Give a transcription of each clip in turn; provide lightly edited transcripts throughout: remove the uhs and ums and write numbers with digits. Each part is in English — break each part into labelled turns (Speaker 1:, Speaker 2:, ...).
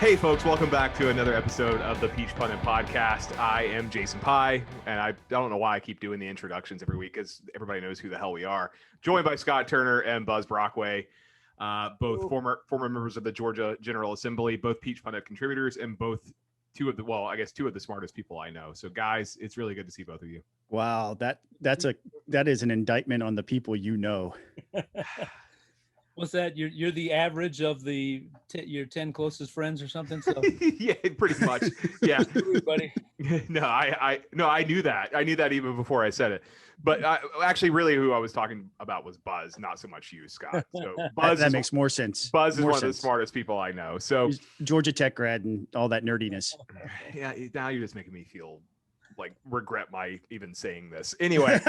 Speaker 1: Hey folks, welcome back to another episode of the Peach Pundit Podcast. I am Jason Pye, and I don't know why I keep doing the introductions every week because everybody knows who the hell we are. Joined by Scott Turner and Buzz Brockway, both former members of the Georgia General Assembly, both Peach Pundit contributors, and both two of the smartest people I know. So guys, it's really good to see both of you.
Speaker 2: Wow, that is an indictment on the people you know.
Speaker 3: What's that? You're the average of your 10 closest friends or something. So
Speaker 1: yeah, pretty much. Yeah,
Speaker 3: everybody.
Speaker 1: No, I knew that. I knew that even before I said it. But actually, really, who I was talking about was Buzz, not so much you, Scott. So Buzz
Speaker 2: that makes more sense.
Speaker 1: Buzz is one of the smartest people I know. So
Speaker 2: he's Georgia Tech grad and all that nerdiness.
Speaker 1: Yeah, now you're just making me feel like regret my even saying this. Anyway,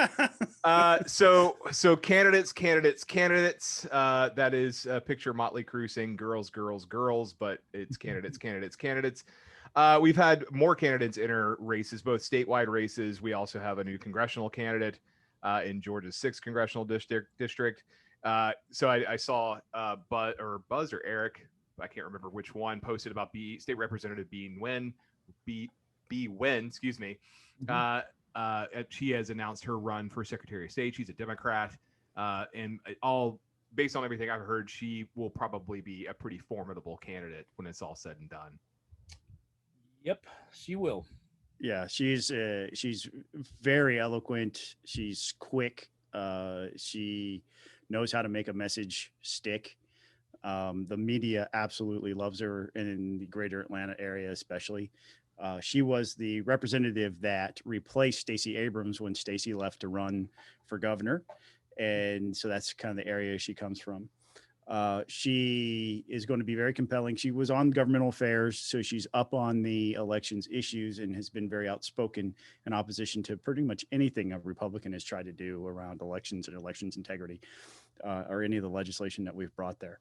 Speaker 1: so candidates. That is picture Motley Crue saying girls, but it's candidates. We've had more candidates enter races, both statewide races. We also have a new congressional candidate in Georgia's 6th congressional district. So I saw Buzz or Eric, I can't remember which one, posted about State Representative Nguyen. Nguyen, excuse me. She has announced her run for Secretary of State. She's a Democrat, and all based on everything I've heard, she will probably be a pretty formidable candidate when it's all said and done.
Speaker 3: Yep, she will.
Speaker 2: Yeah, she's very eloquent. She's quick. She knows how to make a message stick. The media absolutely loves her in the greater Atlanta area, especially. She was the representative that replaced Stacey Abrams when Stacey left to run for governor. And so that's kind of the area she comes from. She is going to be very compelling. She was on governmental affairs, so she's up on the elections issues and has been very outspoken in opposition to pretty much anything a Republican has tried to do around elections and elections integrity, or any of the legislation that we've brought there.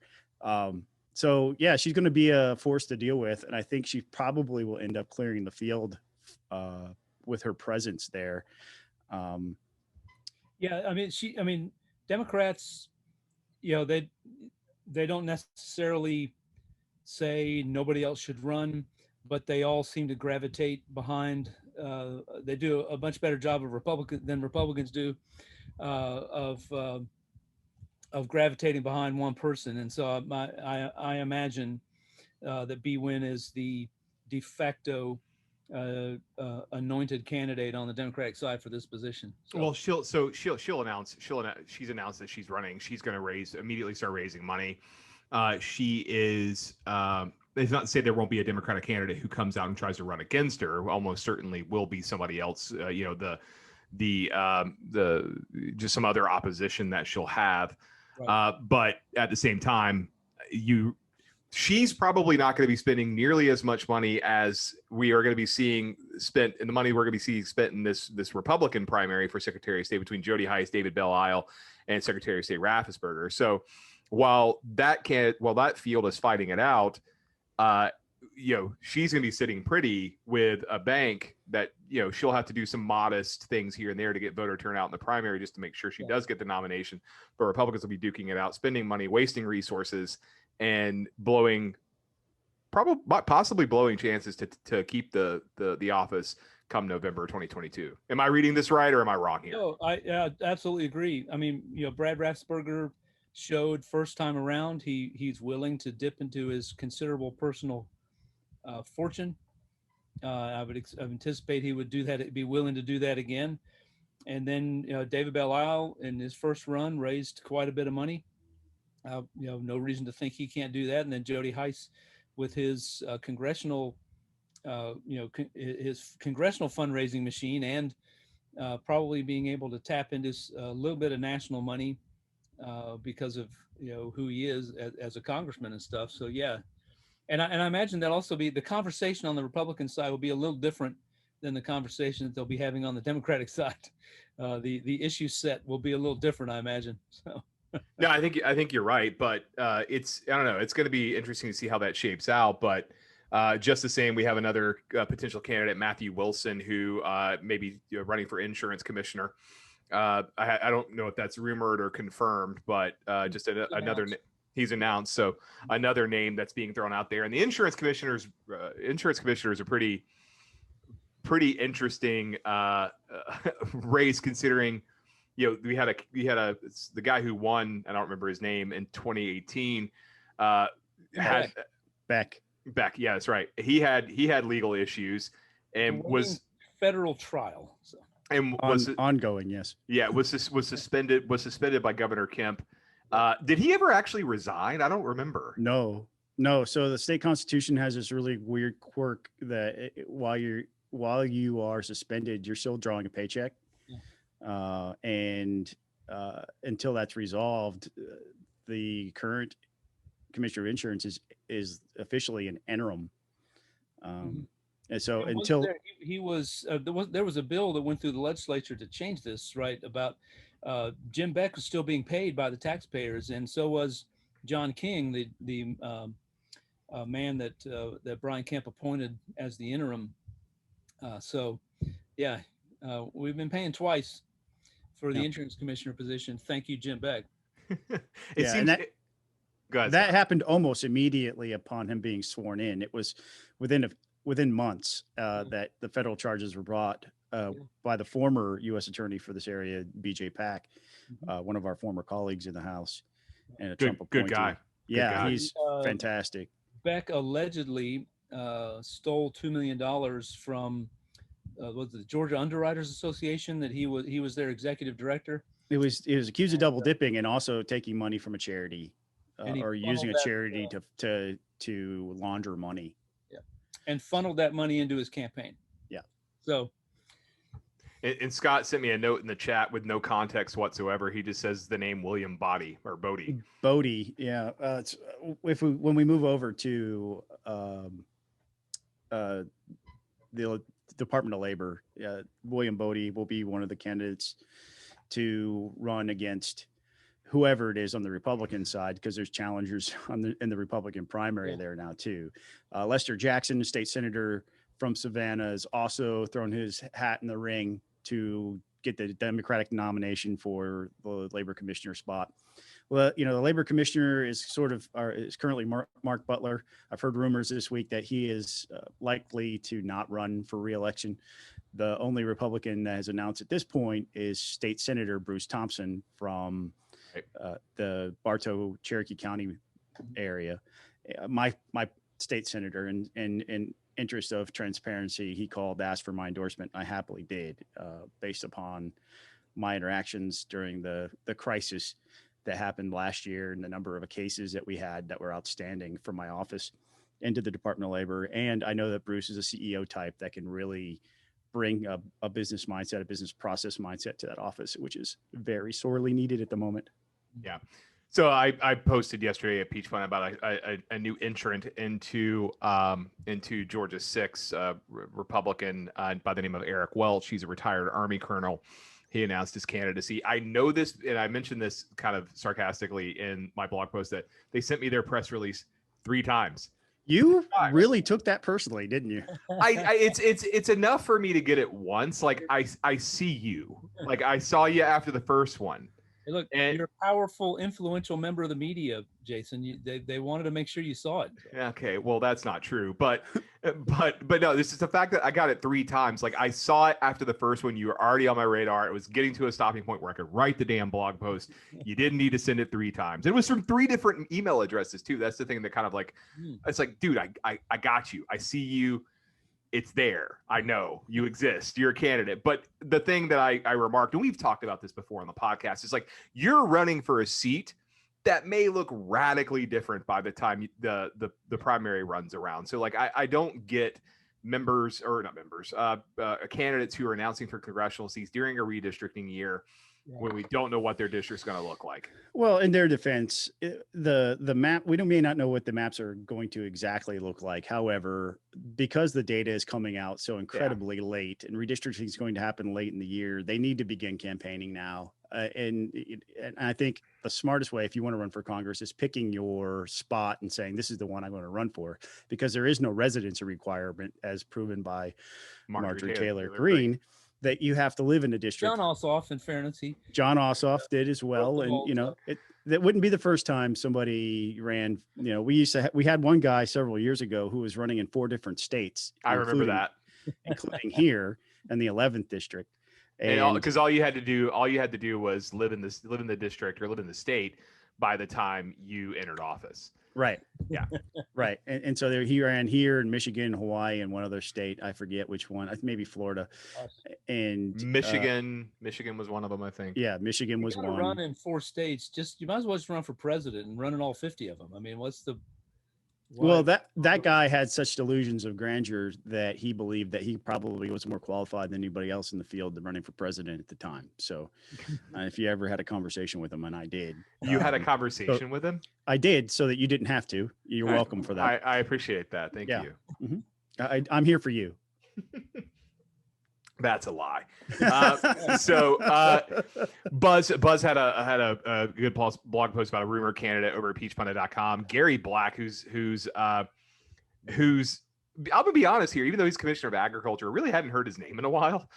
Speaker 2: So, yeah, she's going to be a force to deal with, and I think she probably will end up clearing the field with her presence there.
Speaker 3: Yeah, I mean, Democrats, they don't necessarily say nobody else should run, but they all seem to gravitate behind. They do a much better job than Republicans do of gravitating behind one person. And so I imagine that Nguyen is the de facto anointed candidate on the Democratic side for this position. So.
Speaker 1: Well, she's announced that she's running. She's going to immediately start raising money. She is, it's not to say there won't be a Democratic candidate who comes out and tries to run against her. Almost certainly will be somebody else, just some other opposition that she'll have. Right. But at the same time, she's probably not going to be spending nearly as much money as we are going to be seeing spent, and the money we're going to be seeing spent in this Republican primary for Secretary of State between Jody Hice, David Belle Isle, and Secretary of State Raffensperger. So while that field is fighting it out, she's going to be sitting pretty with a bank that, she'll have to do some modest things here and there to get voter turnout in the primary just to make sure she does get the nomination. But Republicans will be duking it out, spending money, wasting resources, and possibly blowing chances to keep the office come November 2022. Am I reading this right, or am I wrong here?
Speaker 3: No, I absolutely agree. I mean, Brad Raffensperger showed first time around he's willing to dip into his considerable personal fortune. I would anticipate he would do that, be willing to do that again. And then David Belle Isle in his first run raised quite a bit of money. No reason to think he can't do that. And then Jody Hice with his congressional, his congressional fundraising machine, and probably being able to tap into a little bit of national money because of who he is as a congressman and stuff. So yeah, and I imagine that also be the conversation on the Republican side will be a little different than the conversation that they'll be having on the Democratic side. The issue set will be a little different, I imagine. So.
Speaker 1: No, I think you're right, but I don't know. It's going to be interesting to see how that shapes out. But just the same, we have another potential candidate, Matthew Wilson, who may be running for insurance commissioner. I don't know if that's rumored or confirmed, but just another he's announced. So another name that's being thrown out there, and the insurance commissioners are pretty interesting race, considering, we had the guy who won, I don't remember his name, in 2018 had
Speaker 2: Beck.
Speaker 1: Yeah, that's right. He had legal issues and was
Speaker 3: federal trial. So.
Speaker 1: And was
Speaker 2: ongoing, yes.
Speaker 1: Yeah, was suspended by Governor Kemp. Did he ever actually resign? I don't remember.
Speaker 2: No. So the state constitution has this really weird quirk that while you are suspended, you're still drawing a paycheck, and until that's resolved, the current commissioner of insurance is officially an interim. And so until
Speaker 3: there was a bill that went through the legislature to change this, right? About Jim Beck was still being paid by the taxpayers, and so was John King, the man that Brian Kemp appointed as the interim. We've been paying twice for the insurance commissioner position. Thank you, Jim Beck.
Speaker 2: That happened almost immediately upon him being sworn in. It was within months that the federal charges were brought by the former U.S. attorney for this area, B.J. Pack, one of our former colleagues in the House, and a Trump appointee.
Speaker 1: Good guy.
Speaker 2: He's fantastic.
Speaker 3: Beck allegedly stole $2 million from was the Georgia Underwriters Association, that he was their executive director.
Speaker 2: He was accused of double dipping and also taking money from a charity or using a charity to launder money.
Speaker 3: And funneled that money into his campaign. Yeah. So.
Speaker 1: And Scott sent me a note in the chat with no context whatsoever. He just says the name William Bodie.
Speaker 2: Yeah. When we move over to the Department of Labor, William Bodie will be one of the candidates to run against whoever it is on the Republican side, because there's challengers in the Republican primary there now too. Lester Jackson, the state senator from Savannah, has also thrown his hat in the ring to get the Democratic nomination for the labor commissioner spot. Well, the labor commissioner is currently Mark Butler. I've heard rumors this week that he is likely to not run for re-election. The only Republican that has announced at this point is State Senator Bruce Thompson from the Bartow, Cherokee County area. My state senator, in interest of transparency, he called, asked for my endorsement. I happily did, based upon my interactions during the crisis that happened last year and the number of cases that we had that were outstanding from my office into the Department of Labor. And I know that Bruce is a CEO type that can really bring a business mindset, a business process mindset to that office, which is very sorely needed at the moment.
Speaker 1: Yeah. So I posted yesterday at Peach Pundit about a new entrant into Georgia 6, Republican by the name of Eric Welch. He's a retired Army colonel. He announced his candidacy. I know this, and I mentioned this kind of sarcastically in my blog post, that they sent me their press release 3 times.
Speaker 2: You really took that personally, didn't you?
Speaker 1: It's enough for me to get it once. Like I see you. Like I saw you after the first one.
Speaker 3: Hey, look, you're a powerful, influential member of the media, Jason. They wanted to make sure you saw it.
Speaker 1: Okay, well, that's not true, but no, this is the fact that I got it 3 times. Like I saw it after the first one. You were already on my radar. It was getting to a stopping point where I could write the damn blog post. You didn't need to send it 3 times. It was from 3 different email addresses too. That's the thing that kind of like, it's like, dude, I got you. I see you. It's there. I know you exist. You're a candidate. But the thing that I remarked, and we've talked about this before on the podcast, is like you're running for a seat that may look radically different by the time the primary runs around. So like I don't get candidates who are announcing for congressional seats during a redistricting year when we don't know what their district's going to look like.
Speaker 2: Well, in their defense, the map, we may not know what the maps are going to exactly look like. However, because the data is coming out so incredibly late and redistricting is going to happen late in the year, they need to begin campaigning now. And I think the smartest way, if you want to run for Congress, is picking your spot and saying, this is the one I'm going to run for, because there is no residency requirement as proven by Marjorie Taylor Greene, that you have to live in a district.
Speaker 3: John Ossoff, in fairness,
Speaker 2: John Ossoff did as well. And, that wouldn't be the first time somebody ran. You know, we had one guy several years ago who was running in 4 different states.
Speaker 1: I remember that,
Speaker 2: including here in the 11th district.
Speaker 1: And because all you had to do was live in the district or live in the state by the time you entered office.
Speaker 2: Right.
Speaker 1: Yeah.
Speaker 2: Right. And so he ran here in Michigan, Hawaii, and one other state. I forget which one. Maybe Florida. And
Speaker 1: Michigan was one of them, I think.
Speaker 2: Yeah, Michigan was one.
Speaker 3: Run in 4 states. You might as well just run for president and run in all 50 of them. I mean,
Speaker 2: Well, that guy had such delusions of grandeur that he believed that he probably was more qualified than anybody else in the field than running for president at the time. So if you ever had a conversation with him, and I did.
Speaker 1: You had a conversation with him?
Speaker 2: I did, so that you didn't have to. You're welcome for that.
Speaker 1: I appreciate that. Thank you.
Speaker 2: Mm-hmm. I'm here for you.
Speaker 1: That's a lie. Buzz had a good blog post about a rumor candidate over at peachpundit.com. Gary Black, who's I'm gonna be honest here, even though he's commissioner of agriculture, really hadn't heard his name in a while.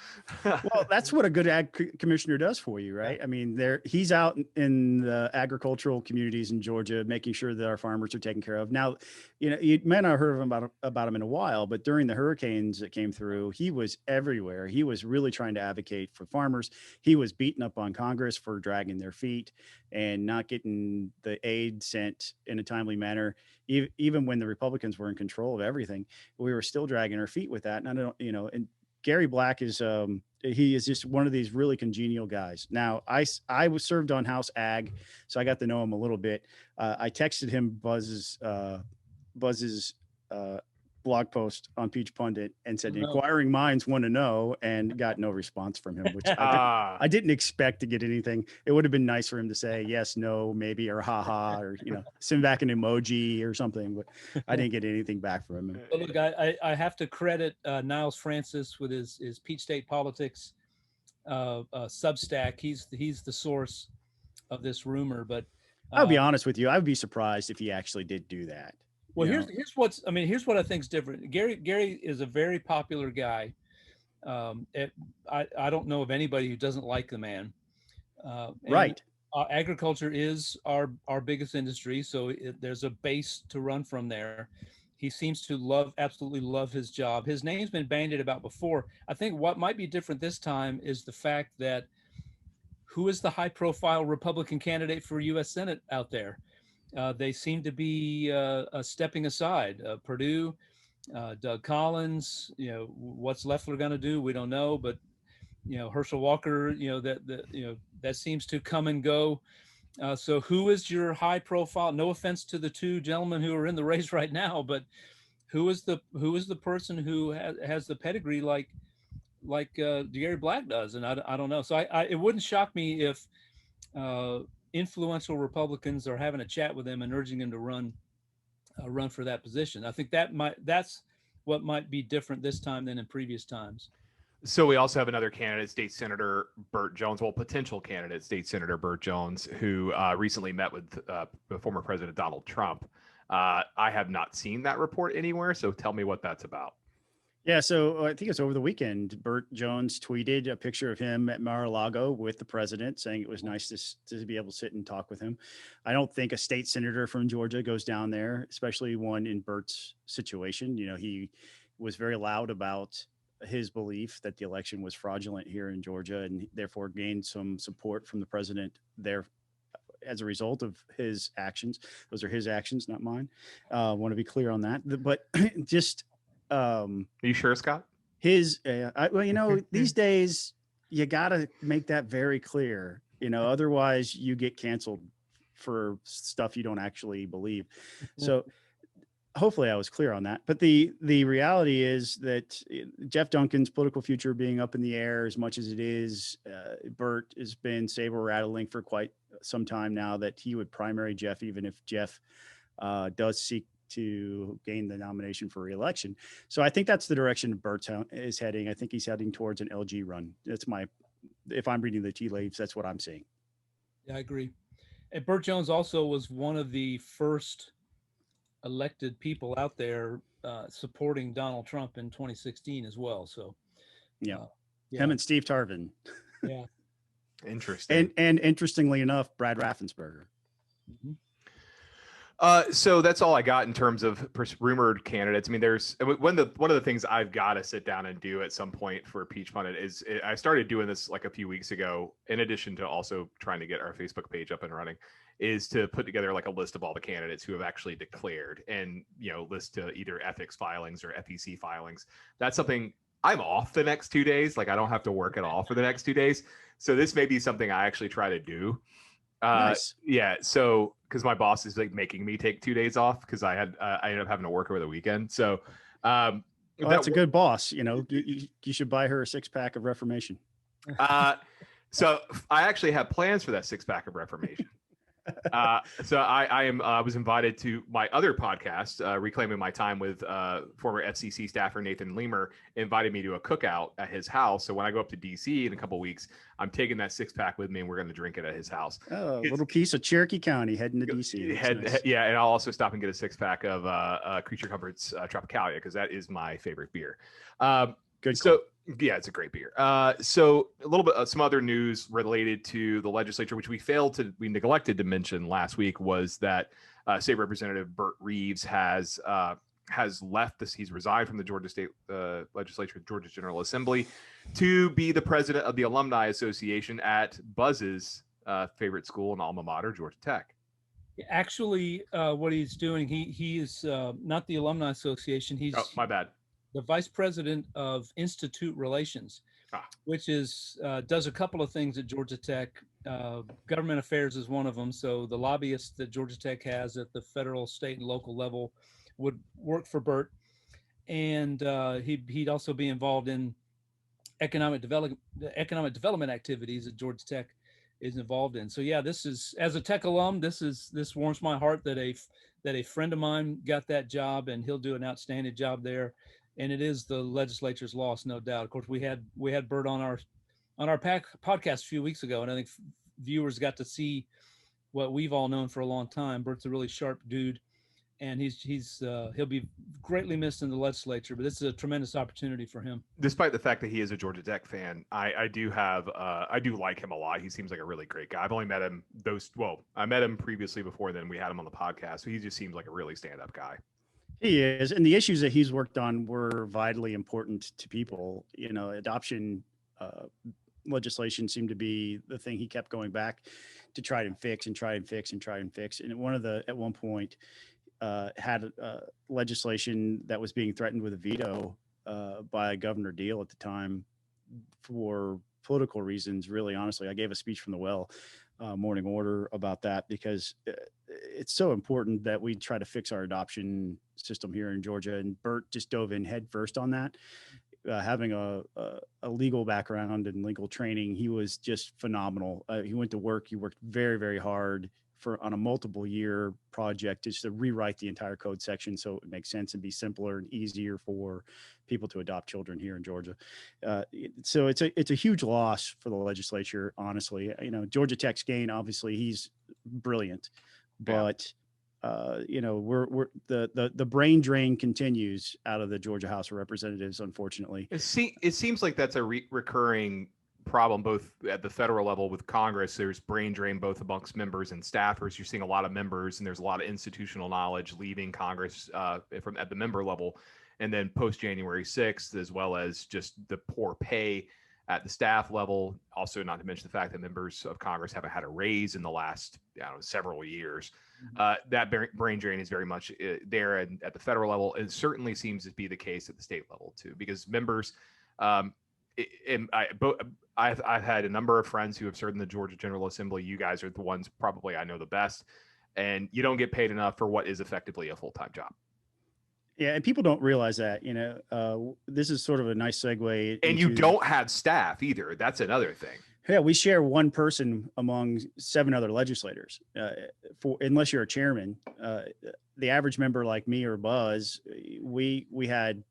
Speaker 2: Well, that's what a good ag commissioner does for you, right? I mean, he's out in the agricultural communities in Georgia, making sure that our farmers are taken care of. Now, you know, you may not have heard of him about him in a while, but during the hurricanes that came through, he was everywhere. He was really trying to advocate for farmers. He was beating up on Congress for dragging their feet and not getting the aid sent in a timely manner. Even when the Republicans were in control of everything, we were still dragging our feet with that. And I don't, you know, and Gary Black is, he is just one of these really congenial guys. Now, I was served on House Ag, so I got to know him a little bit. I texted him Buzz's blog post on Peach Pundit and said, inquiring minds want to know, and got no response from him, which I didn't expect to get anything. It would have been nice for him to say yes, no, maybe, or haha, or, you know, send back an emoji or something, but I didn't get anything back from him.
Speaker 3: But look, I have to credit Niles Francis with his Peach State Politics Substack. He's the source of this rumor, but
Speaker 2: I'll be honest with you, I would be surprised if he actually did do that.
Speaker 3: Well, here's what I think is different. Gary is a very popular guy. I don't know of anybody who doesn't like the man.
Speaker 2: Right.
Speaker 3: Agriculture is our biggest industry, so there's a base to run from there. He seems to absolutely love his job. His name's been bandied about before. I think what might be different this time is the fact that who is the high-profile Republican candidate for U.S. Senate out there? They seem to be stepping aside. Perdue, Doug Collins. You know, what's Loeffler going to do? We don't know. But you know, Herschel Walker. You know that seems to come and go. So who is your high profile? No offense to the 2 gentlemen who are in the race right now, but who is the person who has the pedigree like Gary Black does? And I don't know. So it wouldn't shock me if influential Republicans are having a chat with him and urging him to run for that position. I think that's what might be different this time than in previous times.
Speaker 1: So we also have another candidate, State Senator Burt Jones, potential candidate, State Senator Burt Jones, who recently met with former President Donald Trump. I have not seen that report anywhere, so tell me what that's about.
Speaker 2: Yeah, so I think it's over the weekend. Burt Jones tweeted a picture of him at Mar-a-Lago with the president, saying it was nice to be able to sit and talk with him. I don't think a state senator from Georgia goes down there, especially one in Burt's situation. You know, he was very loud about his belief that the election was fraudulent here in Georgia, and therefore gained some support from the president there as a result of his actions. Those are his actions, not mine. I want to be clear on that. But just...
Speaker 1: Are you sure, Scott?
Speaker 2: Well, you know, these days you got to make that very clear, you know, otherwise you get canceled for stuff you don't actually believe. So hopefully I was clear on that. But the reality is that Jeff Duncan's political future being up in the air as much as it is, Burt has been saber rattling for quite some time now that he would primary Jeff, even if Jeff does seek to gain the nomination for re-election. So I think that's the direction Burt is heading. I think he's heading towards an LG run. If I'm reading the tea leaves, that's what I'm seeing.
Speaker 3: Yeah, I agree. And Burt Jones also was one of the first elected people out there supporting Donald Trump in 2016 as well. So
Speaker 2: yeah. Him and Steve Tarvin.
Speaker 3: Yeah.
Speaker 1: Interesting.
Speaker 2: And interestingly enough, Brad Raffensperger.
Speaker 3: Mhm.
Speaker 1: So that's all I got in terms of rumored candidates. I mean, one of the things I've got to sit down and do at some point for Peach Pundit is I started doing this like a few weeks ago, in addition to also trying to get our Facebook page up and running, is to put together like a list of all the candidates who have actually declared, and list to either ethics filings or FEC filings. That's something I'm off the next 2 days. Like I don't have to work at all for the next 2 days. So this may be something I actually try to do.
Speaker 2: Nice.
Speaker 1: Yeah. So, because my boss is like making me take 2 days off because I ended up having to work over the weekend. So,
Speaker 2: Well, that's a good boss. You should buy her a 6-pack of Reformation.
Speaker 1: So I actually have plans for that 6-pack of Reformation. So I was invited to my other podcast, Reclaiming My Time, with former FCC staffer Nathan Leamer, invited me to a cookout at his house. So when I go up to DC in a couple of weeks, I'm taking that 6-pack with me, and we're going to drink it at his house.
Speaker 2: Oh, a little piece of Cherokee County heading to DC. Nice.
Speaker 1: Yeah, and I'll also stop and get a 6-pack of Creature Comforts Tropicalia, because that is my favorite beer.
Speaker 2: Good.
Speaker 1: So yeah, it's a great beer. So a little bit of some other news related to the legislature, which we neglected to mention last week, was that State Representative Bert Reeves has left this. He's resigned from the Georgia State Legislature, Georgia General Assembly, to be the president of the Alumni Association at Buzz's favorite school and alma mater, Georgia Tech.
Speaker 3: Actually, what he's doing, he is not the Alumni Association. He's
Speaker 1: my bad.
Speaker 3: The vice president of Institute Relations, which does a couple of things at Georgia Tech. Government affairs is one of them. So the lobbyists that Georgia Tech has at the federal, state, and local level would work for Burt, and he'd also be involved in economic development activities that Georgia Tech is involved in. So yeah, this is, as a Tech alum, this warms my heart that a friend of mine got that job, and he'll do an outstanding job there. And it is the legislature's loss, no doubt. Of course, we had Bert on our podcast a few weeks ago, and I think viewers got to see what we've all known for a long time. Bert's a really sharp dude, and he'll be greatly missed in the legislature. But this is a tremendous opportunity for him. Despite the fact that he is a Georgia Tech fan, I do like him a lot. He seems like a really great guy. I've only met him I met him previously before then. We had him on the podcast, so he just seems like a really stand-up guy.
Speaker 2: He is, and the issues that he's worked on were vitally important to people. Adoption legislation seemed to be the thing he kept going back to try and fix. And at one point had legislation that was being threatened with a veto by Governor Deal at the time for political reasons. Really, honestly, I gave a speech from the well Morning Order about that, because it's so important that we try to fix our adoption system here in Georgia. And Bert just dove in head first on that. Having a legal background and legal training, he was just phenomenal. He went to work. He worked very, very hard on a multiple year project just to rewrite the entire code section so it makes sense and be simpler and easier for people to adopt children here in Georgia. So it's a huge loss for the legislature, honestly. Georgia Tech's gain, obviously he's brilliant, but we're the brain drain continues out of the Georgia House of Representatives, unfortunately.
Speaker 1: It seems like that's a recurring problem both at the federal level with Congress. There's brain drain both amongst members and staffers. You're seeing a lot of members, and there's a lot of institutional knowledge leaving Congress from at the member level, and then post January 6th, as well as just the poor pay at the staff level. Also, not to mention the fact that members of Congress haven't had a raise in the last several years. That brain drain is very much there and at the federal level. It certainly seems to be the case at the state level too, because members, I've had a number of friends who have served in the Georgia General Assembly. You guys are the ones probably I know the best, and you don't get paid enough for what is effectively a full-time job.
Speaker 2: Yeah, and people don't realize that. This is sort of a nice segue.
Speaker 1: And you don't have staff either. That's another thing.
Speaker 2: Yeah, we share one person among 7 other legislators. Unless you're a chairman, the average member like me or Buzz, we had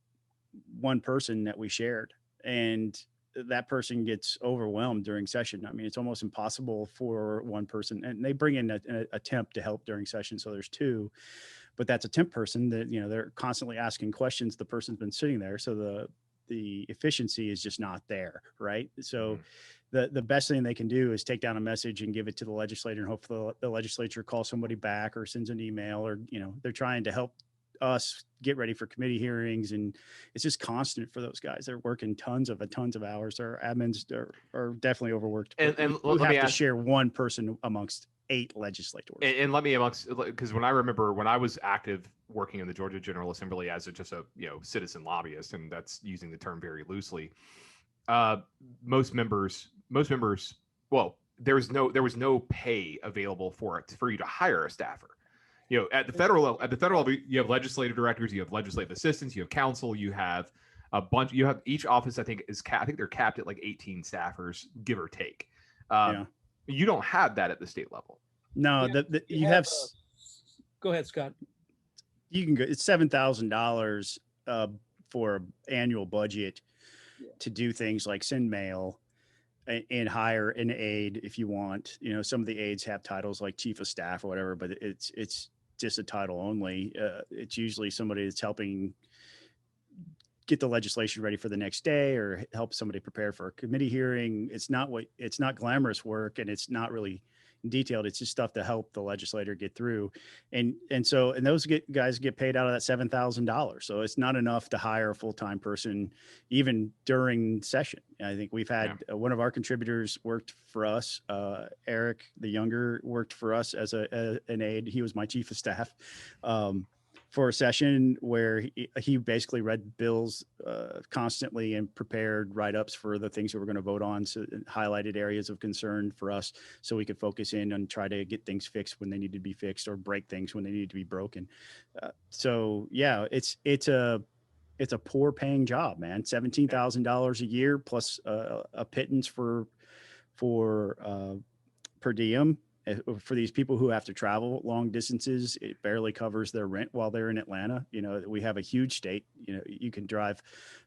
Speaker 2: one person that we shared, and that person gets overwhelmed during session. I mean, it's almost impossible for one person, and they bring in a temp to help during session. So there's 2, but that's a temp person that, they're constantly asking questions. The person's been sitting there. So the efficiency is just not there. Right. So the best thing they can do is take down a message and give it to the legislator and hope the legislature calls somebody back or sends an email, or, they're trying to help us get ready for committee hearings. And it's just constant for those guys. They're working tons of hours. Our admins are definitely overworked.
Speaker 1: And
Speaker 2: we have to share one person amongst 8 legislators.
Speaker 1: And let me because when I was active working in the Georgia General Assembly as just a citizen lobbyist, and that's using the term very loosely, most members, well, there was no pay available for you to hire a staffer. At the federal level, you have legislative directors, you have legislative assistants, you have counsel, you have a bunch. You have each office, I think they're capped at like 18 staffers, give or take. You don't have that at the state level.
Speaker 2: No, you have.
Speaker 3: Go ahead, Scott.
Speaker 2: You can go. It's $7,000 for annual budget to do things like send mail and hire an aide if you want. Some of the aides have titles like chief of staff or whatever, but it's just a title only. It's usually somebody that's helping get the legislation ready for the next day or help somebody prepare for a committee hearing. It's not glamorous work, and it's not really detailed. It's just stuff to help the legislator get through. And those guys get paid out of that $7,000. So it's not enough to hire a full-time person, even during session. I think we've had one of our contributors worked for us. Eric, the younger, worked for us as an aide. He was my chief of staff for a session where he basically read bills constantly and prepared write-ups for the things that we're going to vote on, so highlighted areas of concern for us so we could focus in and try to get things fixed when they need to be fixed or break things when they need to be broken. It's a poor paying job, man. $17,000 a year plus a pittance for per diem. For these people who have to travel long distances, it barely covers their rent while they're in Atlanta. We have a huge state. You can drive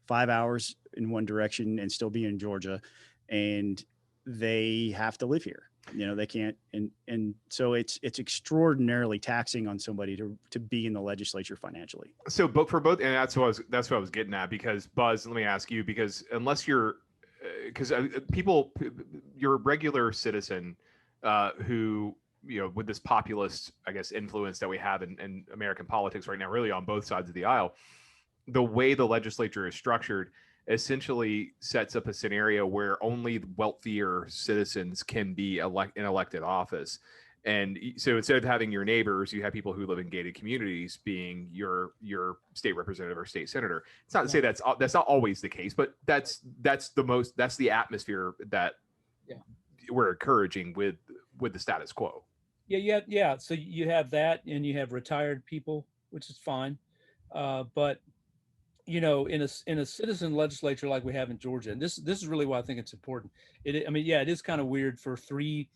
Speaker 2: 5 hours in one direction and still be in Georgia, and they have to live here. They can't. And so it's extraordinarily taxing on somebody to be in the legislature financially.
Speaker 1: So, but for both, and that's what I was getting at, because Buzz, let me ask you, because unless you're, you're a regular citizen, who, with this populist, I guess, influence that we have in American politics right now, really on both sides of the aisle, the way the legislature is structured essentially sets up a scenario where only wealthier citizens can be in elected office. And so instead of having your neighbors, you have people who live in gated communities being your state representative or state senator. It's not to say that's not always the case, but that's the atmosphere that we're encouraging with the status quo.
Speaker 3: Yeah. So you have that, and you have retired people, which is fine. But in a citizen legislature like we have in Georgia, and this is really why I think it's important. It is kind of weird for 3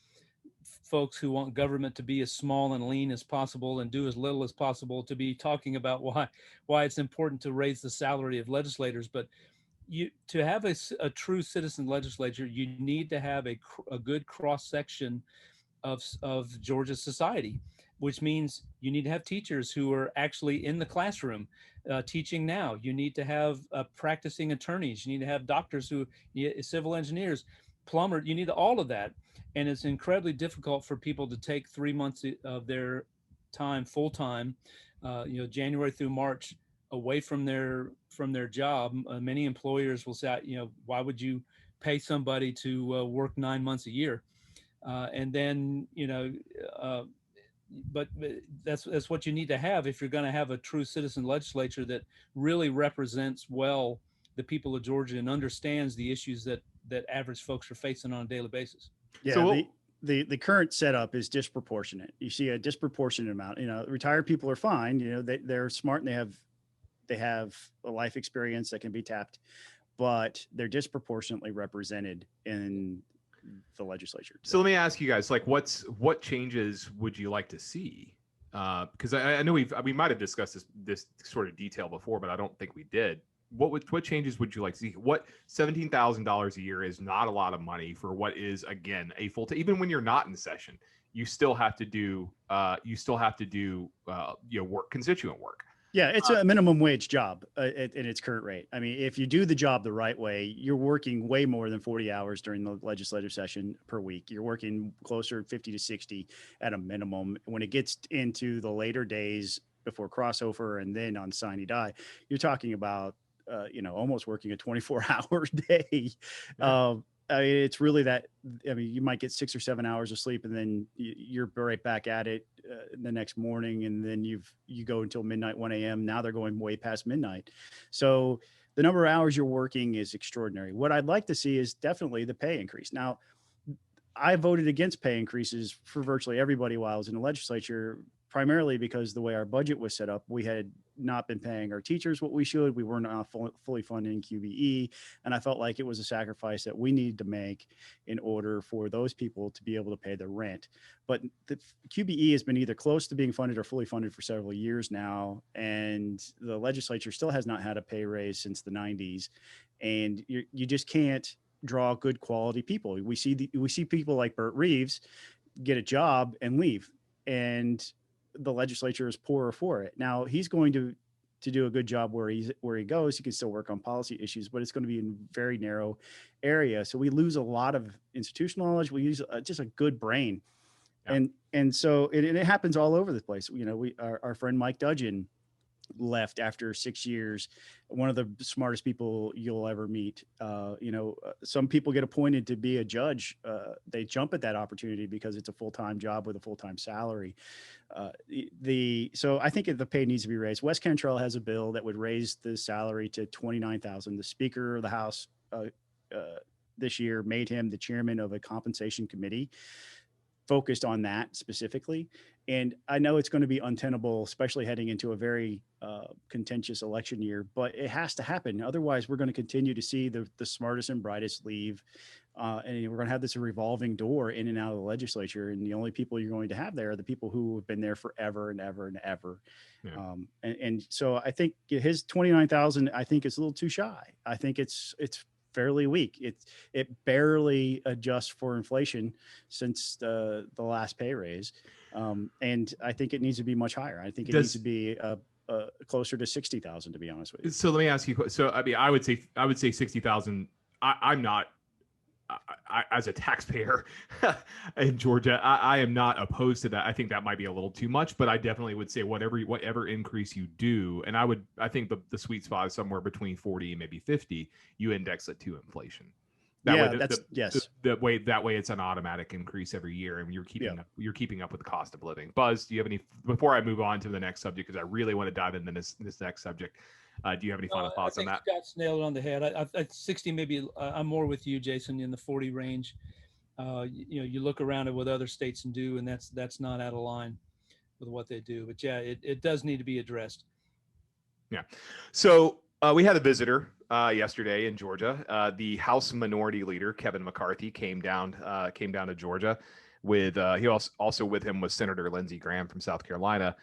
Speaker 3: folks who want government to be as small and lean as possible and do as little as possible to be talking about why it's important to raise the salary of legislators. But to have a true citizen legislature, you need to have a good cross section of Georgia society, which means you need to have teachers who are actually in the classroom teaching now. You need to have practicing attorneys. You need to have doctors civil engineers, plumbers. You need all of that. And it's incredibly difficult for people to take 3 months of their time full time, January through March, away from their job. Many employers will say, why would you pay somebody to work 9 months a year? And then, but that's what you need to have if you're going to have a true citizen legislature that really represents well the people of Georgia and understands the issues that average folks are facing on a daily basis.
Speaker 2: Yeah. So the current setup is disproportionate. You see a disproportionate amount. Retired people are fine. They're smart and they have a life experience that can be tapped, but they're disproportionately represented in the legislature.
Speaker 1: So let me ask you guys, what changes would you like to see? Because I know we might have discussed this sort of detail before, but I don't think we did. What changes would you like to see? What $17,000 a year is not a lot of money for what is, again, a full time. Even when you're not in session, you still have to do work, constituent work.
Speaker 2: Yeah, it's a minimum wage job in its current rate. I mean, if you do the job the right way, you're working way more than 40 hours during the legislative session per week. You're working closer to 50 to 60 at a minimum. When it gets into the later days before crossover and then on sine die, you're talking about, almost working a 24-hour day.
Speaker 1: Yeah.
Speaker 2: I mean, it's really that. I mean, you might get 6 or 7 hours of sleep, and then you're right back at it the next morning, and then you go until midnight, 1 a.m. Now they're going way past midnight. So the number of hours you're working is extraordinary. What I'd like to see is definitely the pay increase. Now, I voted against pay increases for virtually everybody while I was in the legislature, primarily because the way our budget was set up, we had not been paying our teachers what we should. We weren't fully funding QBE. And I felt like it was a sacrifice that we needed to make in order for those people to be able to pay their rent. But the QBE has been either close to being funded or fully funded for several years now. And the legislature still has not had a pay raise since the 90s. And you just can't draw good quality people. We see people like Bert Reeves get a job and leave, and the legislature is poorer for it. Now he's going to do a good job where he goes. He can still work on policy issues, but it's going to be in a very narrow area. So we lose a lot of institutional knowledge. We use just a good brain. Yeah. And so it happens all over the place. Our friend Mike Dudgeon left after 6 years, one of the smartest people you'll ever meet. Some people get appointed to be a judge. They jump at that opportunity because it's a full-time job with a full-time salary. So I think the pay needs to be raised. Wes Cantrell has a bill that would raise the salary to $29,000. The Speaker of the House this year made him the chairman of a compensation committee focused on that specifically. And I know it's going to be untenable, especially heading into a very contentious election year, but it has to happen. Otherwise, we're going to continue to see the smartest and brightest leave. And we're going to have this revolving door in and out of the legislature. And the only people you're going to have there are the people who have been there forever and ever and ever. Yeah. And so I think his 29,000, I think is a little too shy. I think it's fairly weak. It barely adjusts for inflation since the last pay raise. And I think it needs to be much higher. I think it needs to be closer to 60,000, to be honest with you.
Speaker 1: So let me ask you. So I mean, I would say 60,000. I'm not. As a taxpayer in Georgia, I am not opposed to that. I think that might be a little too much, but I definitely would say whatever increase you do, and I think the sweet spot is somewhere between 40 and maybe 50. You index it to inflation. That way it's an automatic increase every year, and you're keeping up with the cost of living. Buzz, do you have any, before I move on to the next subject, because I really want to dive into this next subject? Do you have any final thoughts on that?
Speaker 3: Scott's nailed it on the head. I 60 maybe. I'm more with you, Jason, in the 40 range. You look around at what other states do, and that's not out of line with what they do. But yeah, it does need to be addressed.
Speaker 1: Yeah. So we had a visitor yesterday in Georgia. The House Minority Leader Kevin McCarthy came down to Georgia with he also with him was Senator Lindsey Graham from South Carolina.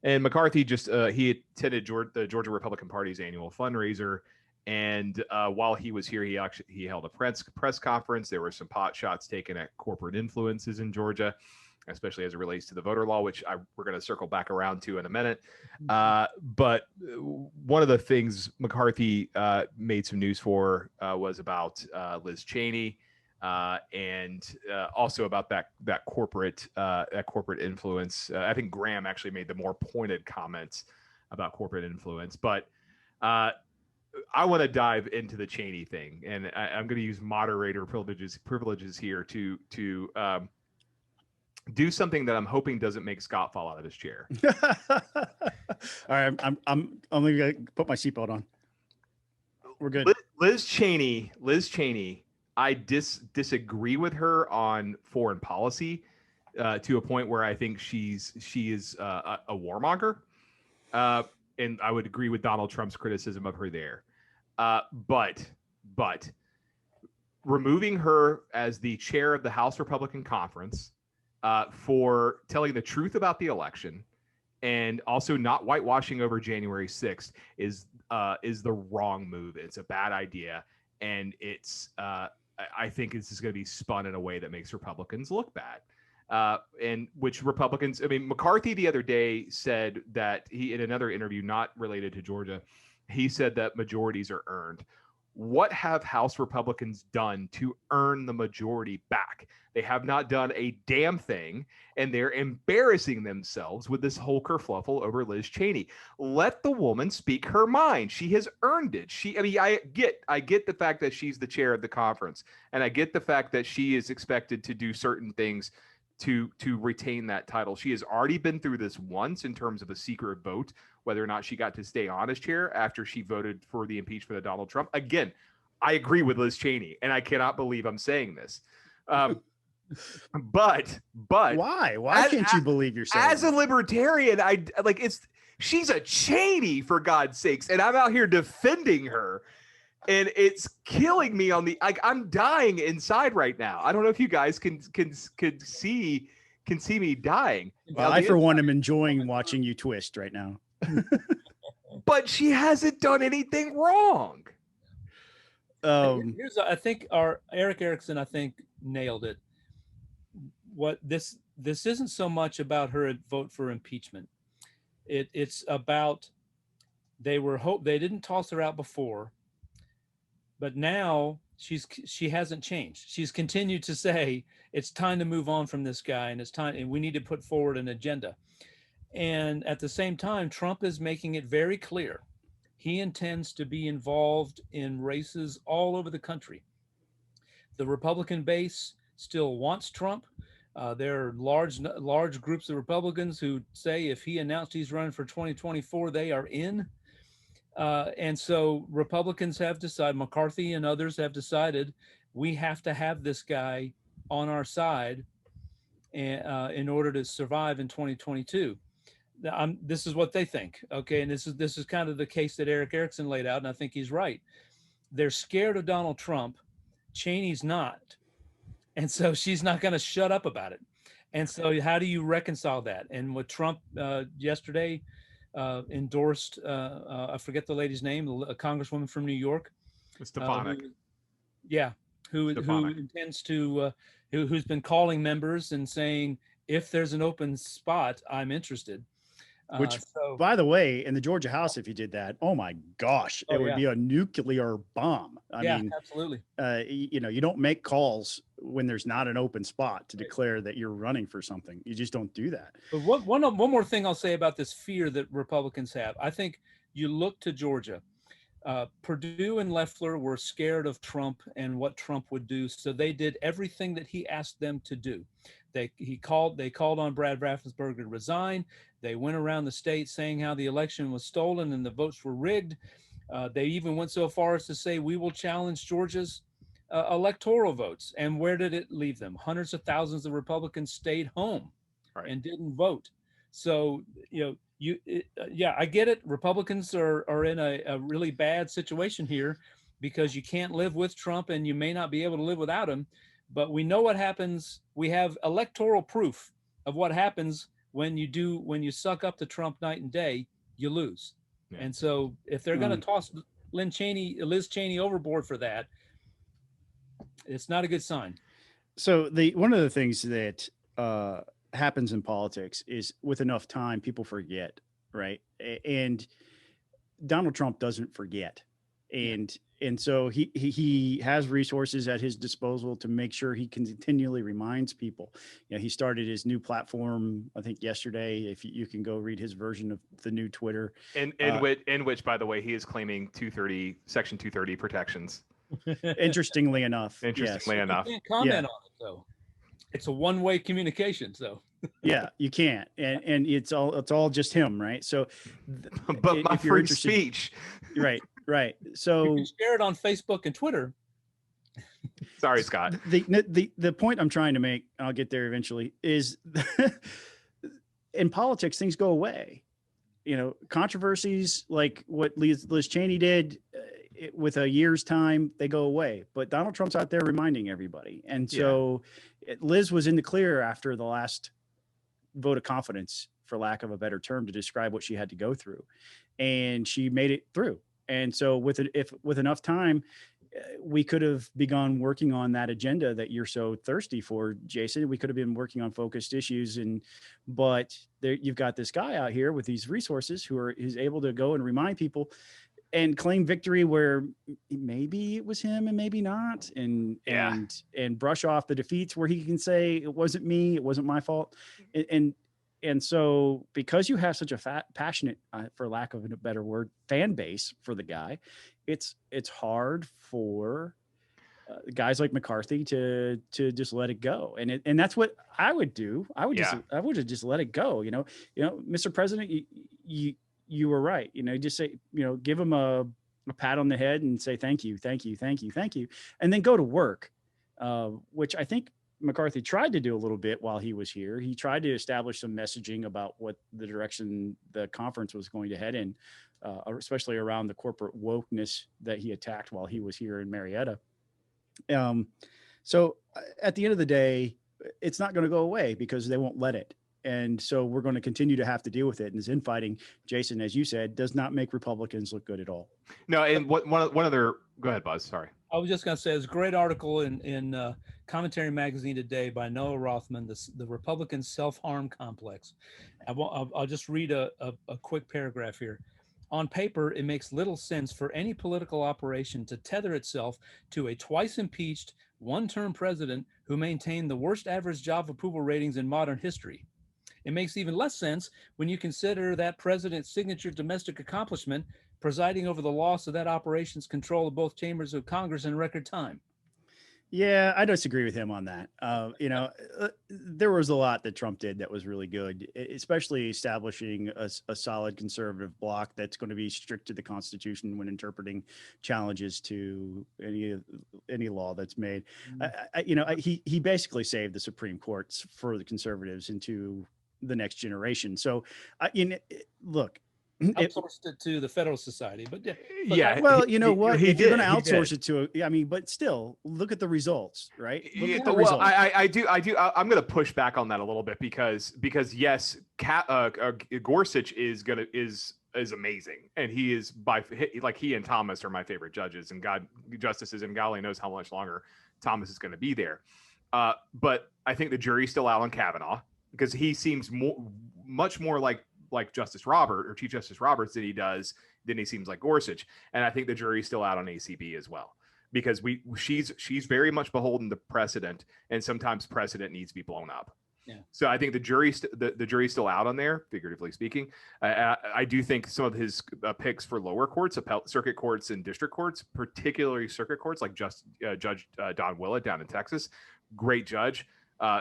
Speaker 1: And McCarthy he attended the Georgia Republican Party's annual fundraiser, and while he was here, he held a press conference. There were some pot shots taken at corporate influences in Georgia, especially as it relates to the voter law, which we're going to circle back around to in a minute. But one of the things McCarthy made some news for was about Liz Cheney. And also about that corporate influence. I think Graham actually made the more pointed comments about corporate influence, but I want to dive into the Cheney thing, and I'm going to use moderator privileges here to do something that I'm hoping doesn't make Scott fall out of his chair.
Speaker 2: All right, I'm only going to put my seatbelt on. We're good.
Speaker 1: Liz Cheney. I disagree with her on foreign policy to a point where I think she is a warmonger, and I would agree with Donald Trump's criticism of her there. But removing her as the chair of the House Republican Conference for telling the truth about the election and also not whitewashing over January 6th is the wrong move. It's a bad idea, and it's I think this is going to be spun in a way that makes Republicans look bad. and which Republicans, I mean, McCarthy the other day said that he, in another interview not related to Georgia, he said that majorities are earned. What have House Republicans done to earn the majority back? They have not done a damn thing, and they're embarrassing themselves with this whole kerfluffle over Liz Cheney. Let the woman speak her mind. She has earned it. I get the fact that she's the chair of the conference, and I get the fact that she is expected to do certain things to retain that title. She has already been through this once in terms of a secret vote, whether or not she got to stay on as chair after she voted for the impeachment of Donald Trump. Again, I agree with Liz Cheney, and I cannot believe I'm saying this. But
Speaker 2: why can't you believe yourself?
Speaker 1: As a libertarian, she's a Cheney, for God's sakes, and I'm out here defending her, and it's killing me I'm dying inside right now. I don't know if you guys can see me dying.
Speaker 2: Well, I for one am enjoying watching you twist right now.
Speaker 1: But she hasn't done anything wrong.
Speaker 3: I think our Eric Erickson, I think, nailed it. What this isn't so much about her vote for impeachment. It's about they didn't toss her out before, but now she hasn't changed. She's continued to say it's time to move on from this guy, and it's time, and we need to put forward an agenda. And at the same time, Trump is making it very clear he intends to be involved in races all over the country. The Republican base still wants Trump. There are large groups of Republicans who say if he announced he's running for 2024, they are in. And so Republicans have decided, McCarthy and others have decided, we have to have this guy on our side in order to survive in 2022. This is what they think. Okay. And this is kind of the case that Eric Erickson laid out. And I think he's right. They're scared of Donald Trump. Cheney's not. And so she's not going to shut up about it. And so how do you reconcile that? And what Trump yesterday endorsed, I forget the lady's name, a congresswoman from New York.
Speaker 1: Stefanik.
Speaker 3: Who intends to, who's been calling members and saying, if there's an open spot, I'm interested.
Speaker 2: Which, by the way, in the Georgia House, if you did that, oh my gosh, it would be a nuclear bomb. I mean,
Speaker 3: absolutely.
Speaker 2: You don't make calls when there's not an open spot to declare that you're running for something. You just don't do that.
Speaker 3: But one more thing I'll say about this fear that Republicans have. I think you look to Georgia. Perdue and Loeffler were scared of Trump and what Trump would do, so they did everything that he asked them to do. They called on Brad Raffensperger to resign. They went around the state saying how the election was stolen and the votes were rigged. They even went so far as to say, we will challenge Georgia's electoral votes. And where did it leave them? Hundreds of thousands of Republicans stayed home and didn't vote. So, I get it. Republicans are in a really bad situation here because you can't live with Trump and you may not be able to live without him. But we know what happens. We have electoral proof of what happens when you suck up to Trump night and day, you lose. Yeah. And so if they're going to toss Liz Cheney overboard for that, it's not a good sign.
Speaker 2: So one of the things that happens in politics is with enough time, people forget, right? And Donald Trump doesn't forget. And so he has resources at his disposal to make sure he continually reminds people. He started his new platform, I think yesterday, if you can go read his version of the new Twitter. In
Speaker 1: which, by the way, he is claiming Section 230 protections.
Speaker 2: Interestingly enough.
Speaker 1: You can't
Speaker 3: comment on it, though. It's a one-way communication, so.
Speaker 2: Yeah, you can't, and it's all just him, right? So,
Speaker 1: but my free speech,
Speaker 2: right. So
Speaker 3: you can share it on Facebook and Twitter.
Speaker 1: Sorry, Scott.
Speaker 2: The point I'm trying to make, I'll get there eventually, is in politics things go away. Controversies like what Liz Cheney did with a year's time, they go away. But Donald Trump's out there reminding everybody, and so Liz was in the clear after the last vote of confidence, for lack of a better term, to describe what she had to go through, and she made it through. And so with enough time, we could have begun working on that agenda that you're so thirsty for, Jason. We could have been working on focused issues, but there, you've got this guy out here with these resources who's able to go and remind people and claim victory where maybe it was him and maybe not, and brush off the defeats where he can say it wasn't me, it wasn't my fault, and so because you have such a passionate, for lack of a better word, fan base for the guy, it's hard for guys like McCarthy to just let it go, and that's what I would do. I would just let it go. Mr. President, you were right. Just say, give him a pat on the head and say thank you, and then go to work, which I think McCarthy tried to do a little bit while he was here. He tried to establish some messaging about what the direction the conference was going to head in, especially around the corporate wokeness that he attacked while he was here in Marietta. So at the end of the day, it's not going to go away because they won't let it. And so we're going to continue to have to deal with it. And this infighting, Jason, as you said, does not make Republicans look good at all. No, and
Speaker 1: one other, go ahead, Buzz. Sorry.
Speaker 3: I was just going to say, it's a great article in Commentary Magazine today by Noah Rothman, the Republican self-harm complex. I'll just read a quick paragraph here. On paper, it makes little sense for any political operation to tether itself to a twice impeached, one-term president who maintained the worst average job approval ratings in modern history. It makes even less sense when you consider that president's signature domestic accomplishment, presiding over the loss of that operation's control of both chambers of Congress in record time.
Speaker 2: Yeah, I disagree with him on that. There was a lot that Trump did that was really good, especially establishing a solid conservative bloc that's going to be strict to the Constitution when interpreting challenges to any law that's made. He basically saved the Supreme Courts for the conservatives into the next generation. So, look.
Speaker 3: Outsourced it to the Federalist Society, but
Speaker 2: well, you know what? If you're going to outsource it to, but still, look at the results, right?
Speaker 1: I do. I'm going to push back on that a little bit because yes, Gorsuch is amazing, and he is he and Thomas are my favorite judges and justices, and God only knows how much longer Thomas is going to be there. But I think the jury's still out on Kavanaugh because he seems much more like Justice Robert or Chief Justice Roberts than he seems like Gorsuch. And I think the jury's still out on ACB as well, because she's very much beholden to precedent, and sometimes precedent needs to be blown up. Yeah. So I think the jury's still out on there, figuratively speaking. I do think some of his picks for lower courts, circuit courts and district courts, particularly circuit courts, like Judge Don Willett down in Texas, great judge,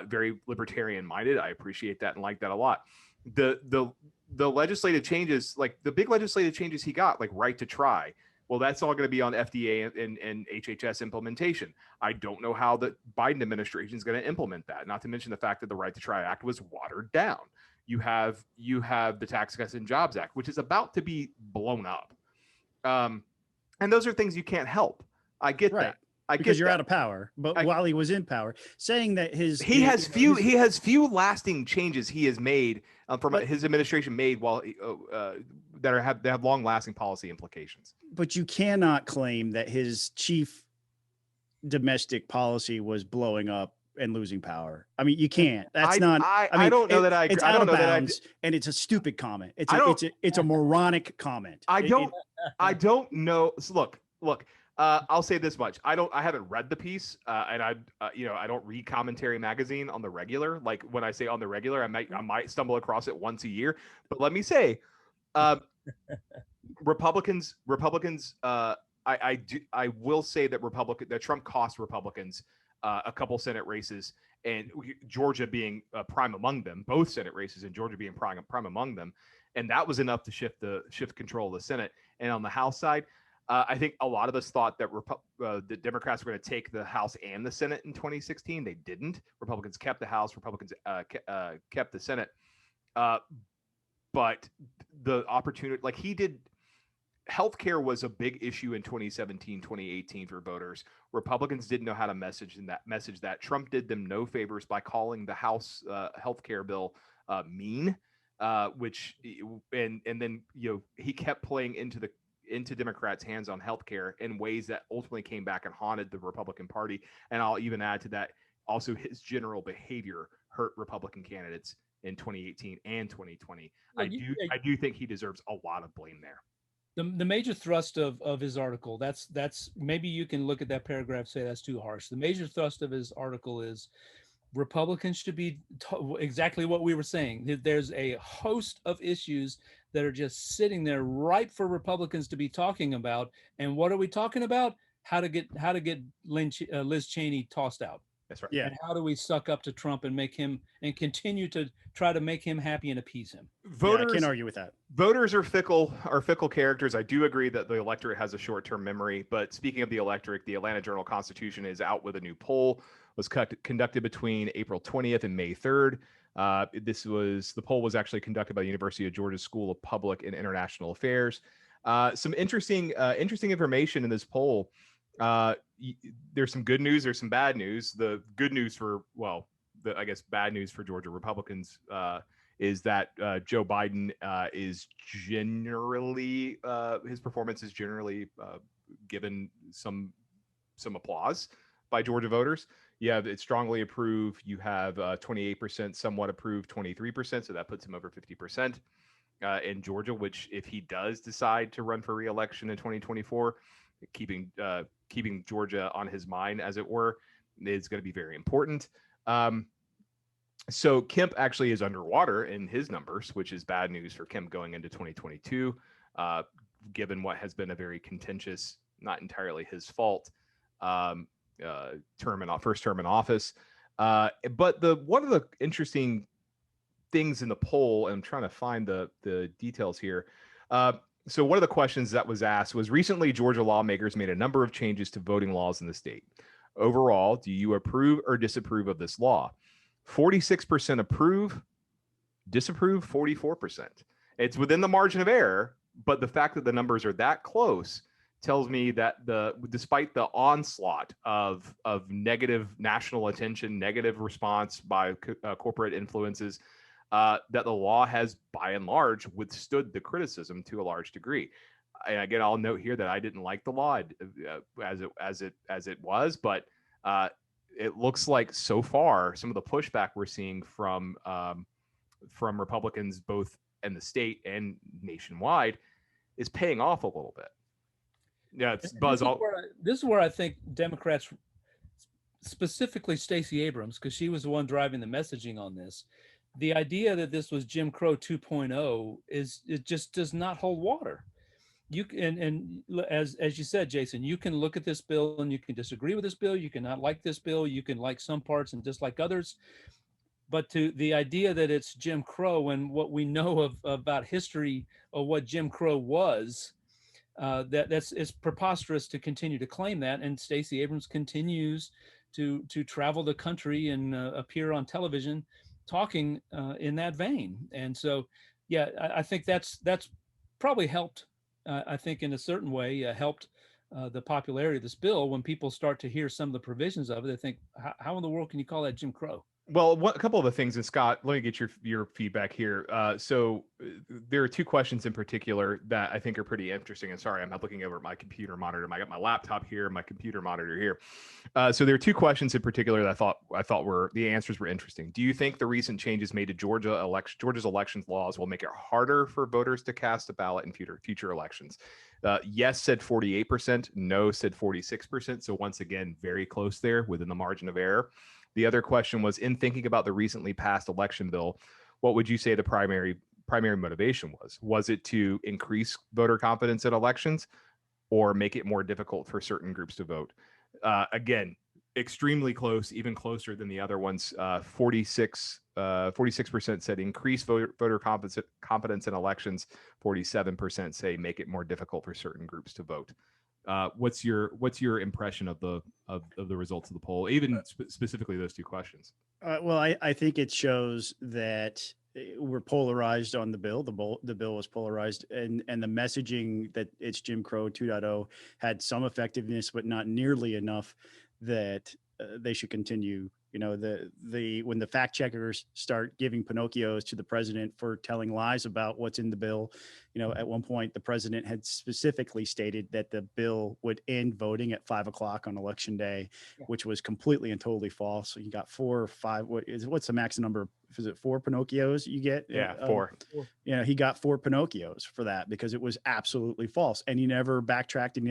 Speaker 1: very libertarian minded. I appreciate that and like that a lot. The legislative changes, like the big legislative changes he got, like right to try, well, that's all going to be on FDA and HHS implementation. I don't know how the Biden administration is going to implement that. Not to mention the fact that the Right to Try Act was watered down. You have the Tax Cuts and Jobs Act, which is about to be blown up. And those are things you can't help. I get that.
Speaker 2: Because you're out of power, but while he was in power, saying that he has
Speaker 1: few lasting changes he has made his administration made while that have long lasting policy implications.
Speaker 2: But you cannot claim that his chief domestic policy was blowing up and losing power. I mean, you can't. That's not.
Speaker 1: I don't know that I agree.
Speaker 2: It's out of bounds, and it's a stupid comment. It's a moronic comment.
Speaker 1: I don't know. So look. I'll say this much. I haven't read the piece, and I don't read Commentary Magazine on the regular. Like when I say on the regular, I might stumble across it once a year. But let me say, Republicans. I will say that Trump cost Republicans a couple Senate races, and Georgia being prime among them. Both Senate races in Georgia being prime among them, and that was enough to shift control of the Senate. And on the House side, I think a lot of us thought that the Democrats were going to take the House and the Senate in 2016. They didn't. Republicans kept the House. Republicans kept the Senate. But the opportunity, like he did, healthcare was a big issue in 2017, 2018 for voters. Republicans didn't know how to message that. Trump did them no favors by calling the House healthcare bill mean, and then he kept playing into into Democrats' hands on healthcare in ways that ultimately came back and haunted the Republican Party. And I'll even add to that, also his general behavior hurt Republican candidates in 2018 and 2020.
Speaker 3: Well,
Speaker 1: I do think he deserves a lot of blame there.
Speaker 3: The major thrust of his article, that's maybe you can look at that paragraph, say that's too harsh. The major thrust of his article is Republicans should be exactly what we were saying. There's a host of issues that are just sitting there ripe for Republicans to be talking about. And what are we talking about? How to get Liz Cheney tossed out.
Speaker 1: That's right.
Speaker 2: Yeah.
Speaker 3: And how do we suck up to Trump and make him and continue to try to make him happy and appease him?
Speaker 1: Voters,
Speaker 2: I can't argue with that.
Speaker 1: Voters are fickle characters. I do agree that the electorate has a short-term memory. But speaking of the electorate, the Atlanta Journal-Constitution is out with a new poll. Was conducted between April 20th and May 3rd. The poll was actually conducted by the University of Georgia School of Public and International Affairs. Some interesting information in this poll. There's some good news. There's some bad news. The good news I guess bad news for Georgia Republicans is that Joe Biden is generally his performance is generally given some applause by Georgia voters. You have it strongly approved. You have 28% somewhat approved, 23%. So that puts him over 50% in Georgia, which if he does decide to run for re-election in 2024, keeping Georgia on his mind, as it were, is going to be very important. So Kemp actually is underwater in his numbers, which is bad news for Kemp going into 2022, given what has been a very contentious, not entirely his fault, first term in office. But one of the interesting things in the poll, and I'm trying to find the details here. So one of the questions that was asked was, recently Georgia lawmakers made a number of changes to voting laws in the state. Overall, do you approve or disapprove of this law? 46% approve, disapprove 44%. It's within the margin of error, but the fact that the numbers are that close tells me that despite the onslaught of negative national attention, negative response by corporate influences, that the law has by and large withstood the criticism to a large degree. And again, I'll note here that I didn't like the law as it was, but it looks like so far some of the pushback we're seeing from Republicans both in the state and nationwide is paying off a little bit. Yeah, it's buzz.
Speaker 3: This is where I think Democrats, specifically Stacey Abrams, because she was the one driving the messaging on this, the idea that this was Jim Crow 2.0 it just does not hold water. You and as you said, Jason, you can look at this bill and you can disagree with this bill. You can not like this bill. You can like some parts and dislike others. But to the idea that it's Jim Crow and what we know about history of what Jim Crow was, it's preposterous to continue to claim that. And Stacey Abrams continues to travel the country and appear on television talking in that vein. And so, yeah, I think that's probably helped. I think in a certain way helped the popularity of this bill. When people start to hear some of the provisions of it, they think, how in the world can you call that Jim Crow?
Speaker 1: Well, a couple of the things, and Scott, let me get your feedback here. So there are two questions in particular that I think are pretty interesting. And sorry, I'm not looking over at my computer monitor. I got my laptop here, my computer monitor here. So there are two questions in particular that I thought were the answers were interesting. Do you think the recent changes made to Georgia's elections laws will make it harder for voters to cast a ballot in future elections? Yes said 48%, no said 46%. So once again, very close there within the margin of error. The other question was, in thinking about the recently passed election bill, what would you say the primary motivation was? Was it to increase voter confidence in elections or make it more difficult for certain groups to vote? Again, extremely close, even closer than the other ones. 46% said increase voter confidence in elections. 47% say make it more difficult for certain groups to vote. What's your impression of the results of the poll, even specifically those two questions?
Speaker 2: Well, I think it shows that we're polarized on the bill. The bill was polarized, and the messaging that it's Jim Crow 2.0 had some effectiveness, but not nearly enough that they should continue When the fact checkers start giving Pinocchios to the president for telling lies about what's in the bill, at one point the president had specifically stated that the bill would end voting at 5 o'clock on election day, which was completely and totally false. So you got 4 or 5. What's the max number? Is it 4 Pinocchios you get?
Speaker 1: Yeah, 4.
Speaker 2: He got 4 Pinocchios for that because it was absolutely false, and he never backtracked and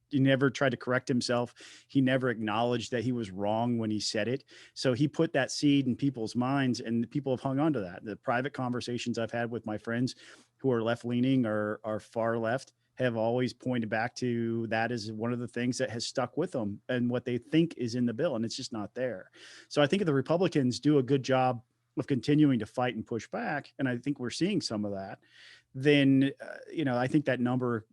Speaker 2: he never tried to correct himself. He never acknowledged that he was wrong when he said it. So he put that seed in people's minds, and people have hung on to that. The private conversations I've had with my friends who are left-leaning or are far left have always pointed back to that as one of the things that has stuck with them and what they think is in the bill, and it's just not there. So I think if the Republicans do a good job of continuing to fight and push back, and I think we're seeing some of that, then I think that number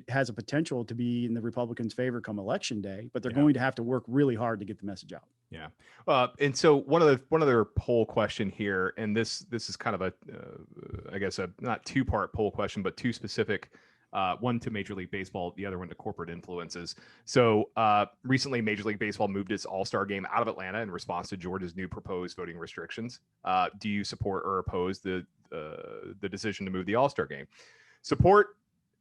Speaker 2: has a potential to be in the Republicans' favor come election day, but they're going to have to work really hard to get the message out.
Speaker 1: Yeah. And so one other poll question here, and this is kind of I guess a not 2-part poll question, but 2 specific, one to Major League Baseball, the other one to corporate influences. So recently Major League Baseball moved its All-Star game out of Atlanta in response to Georgia's new proposed voting restrictions. Do you support or oppose the decision to move the All-Star game? Support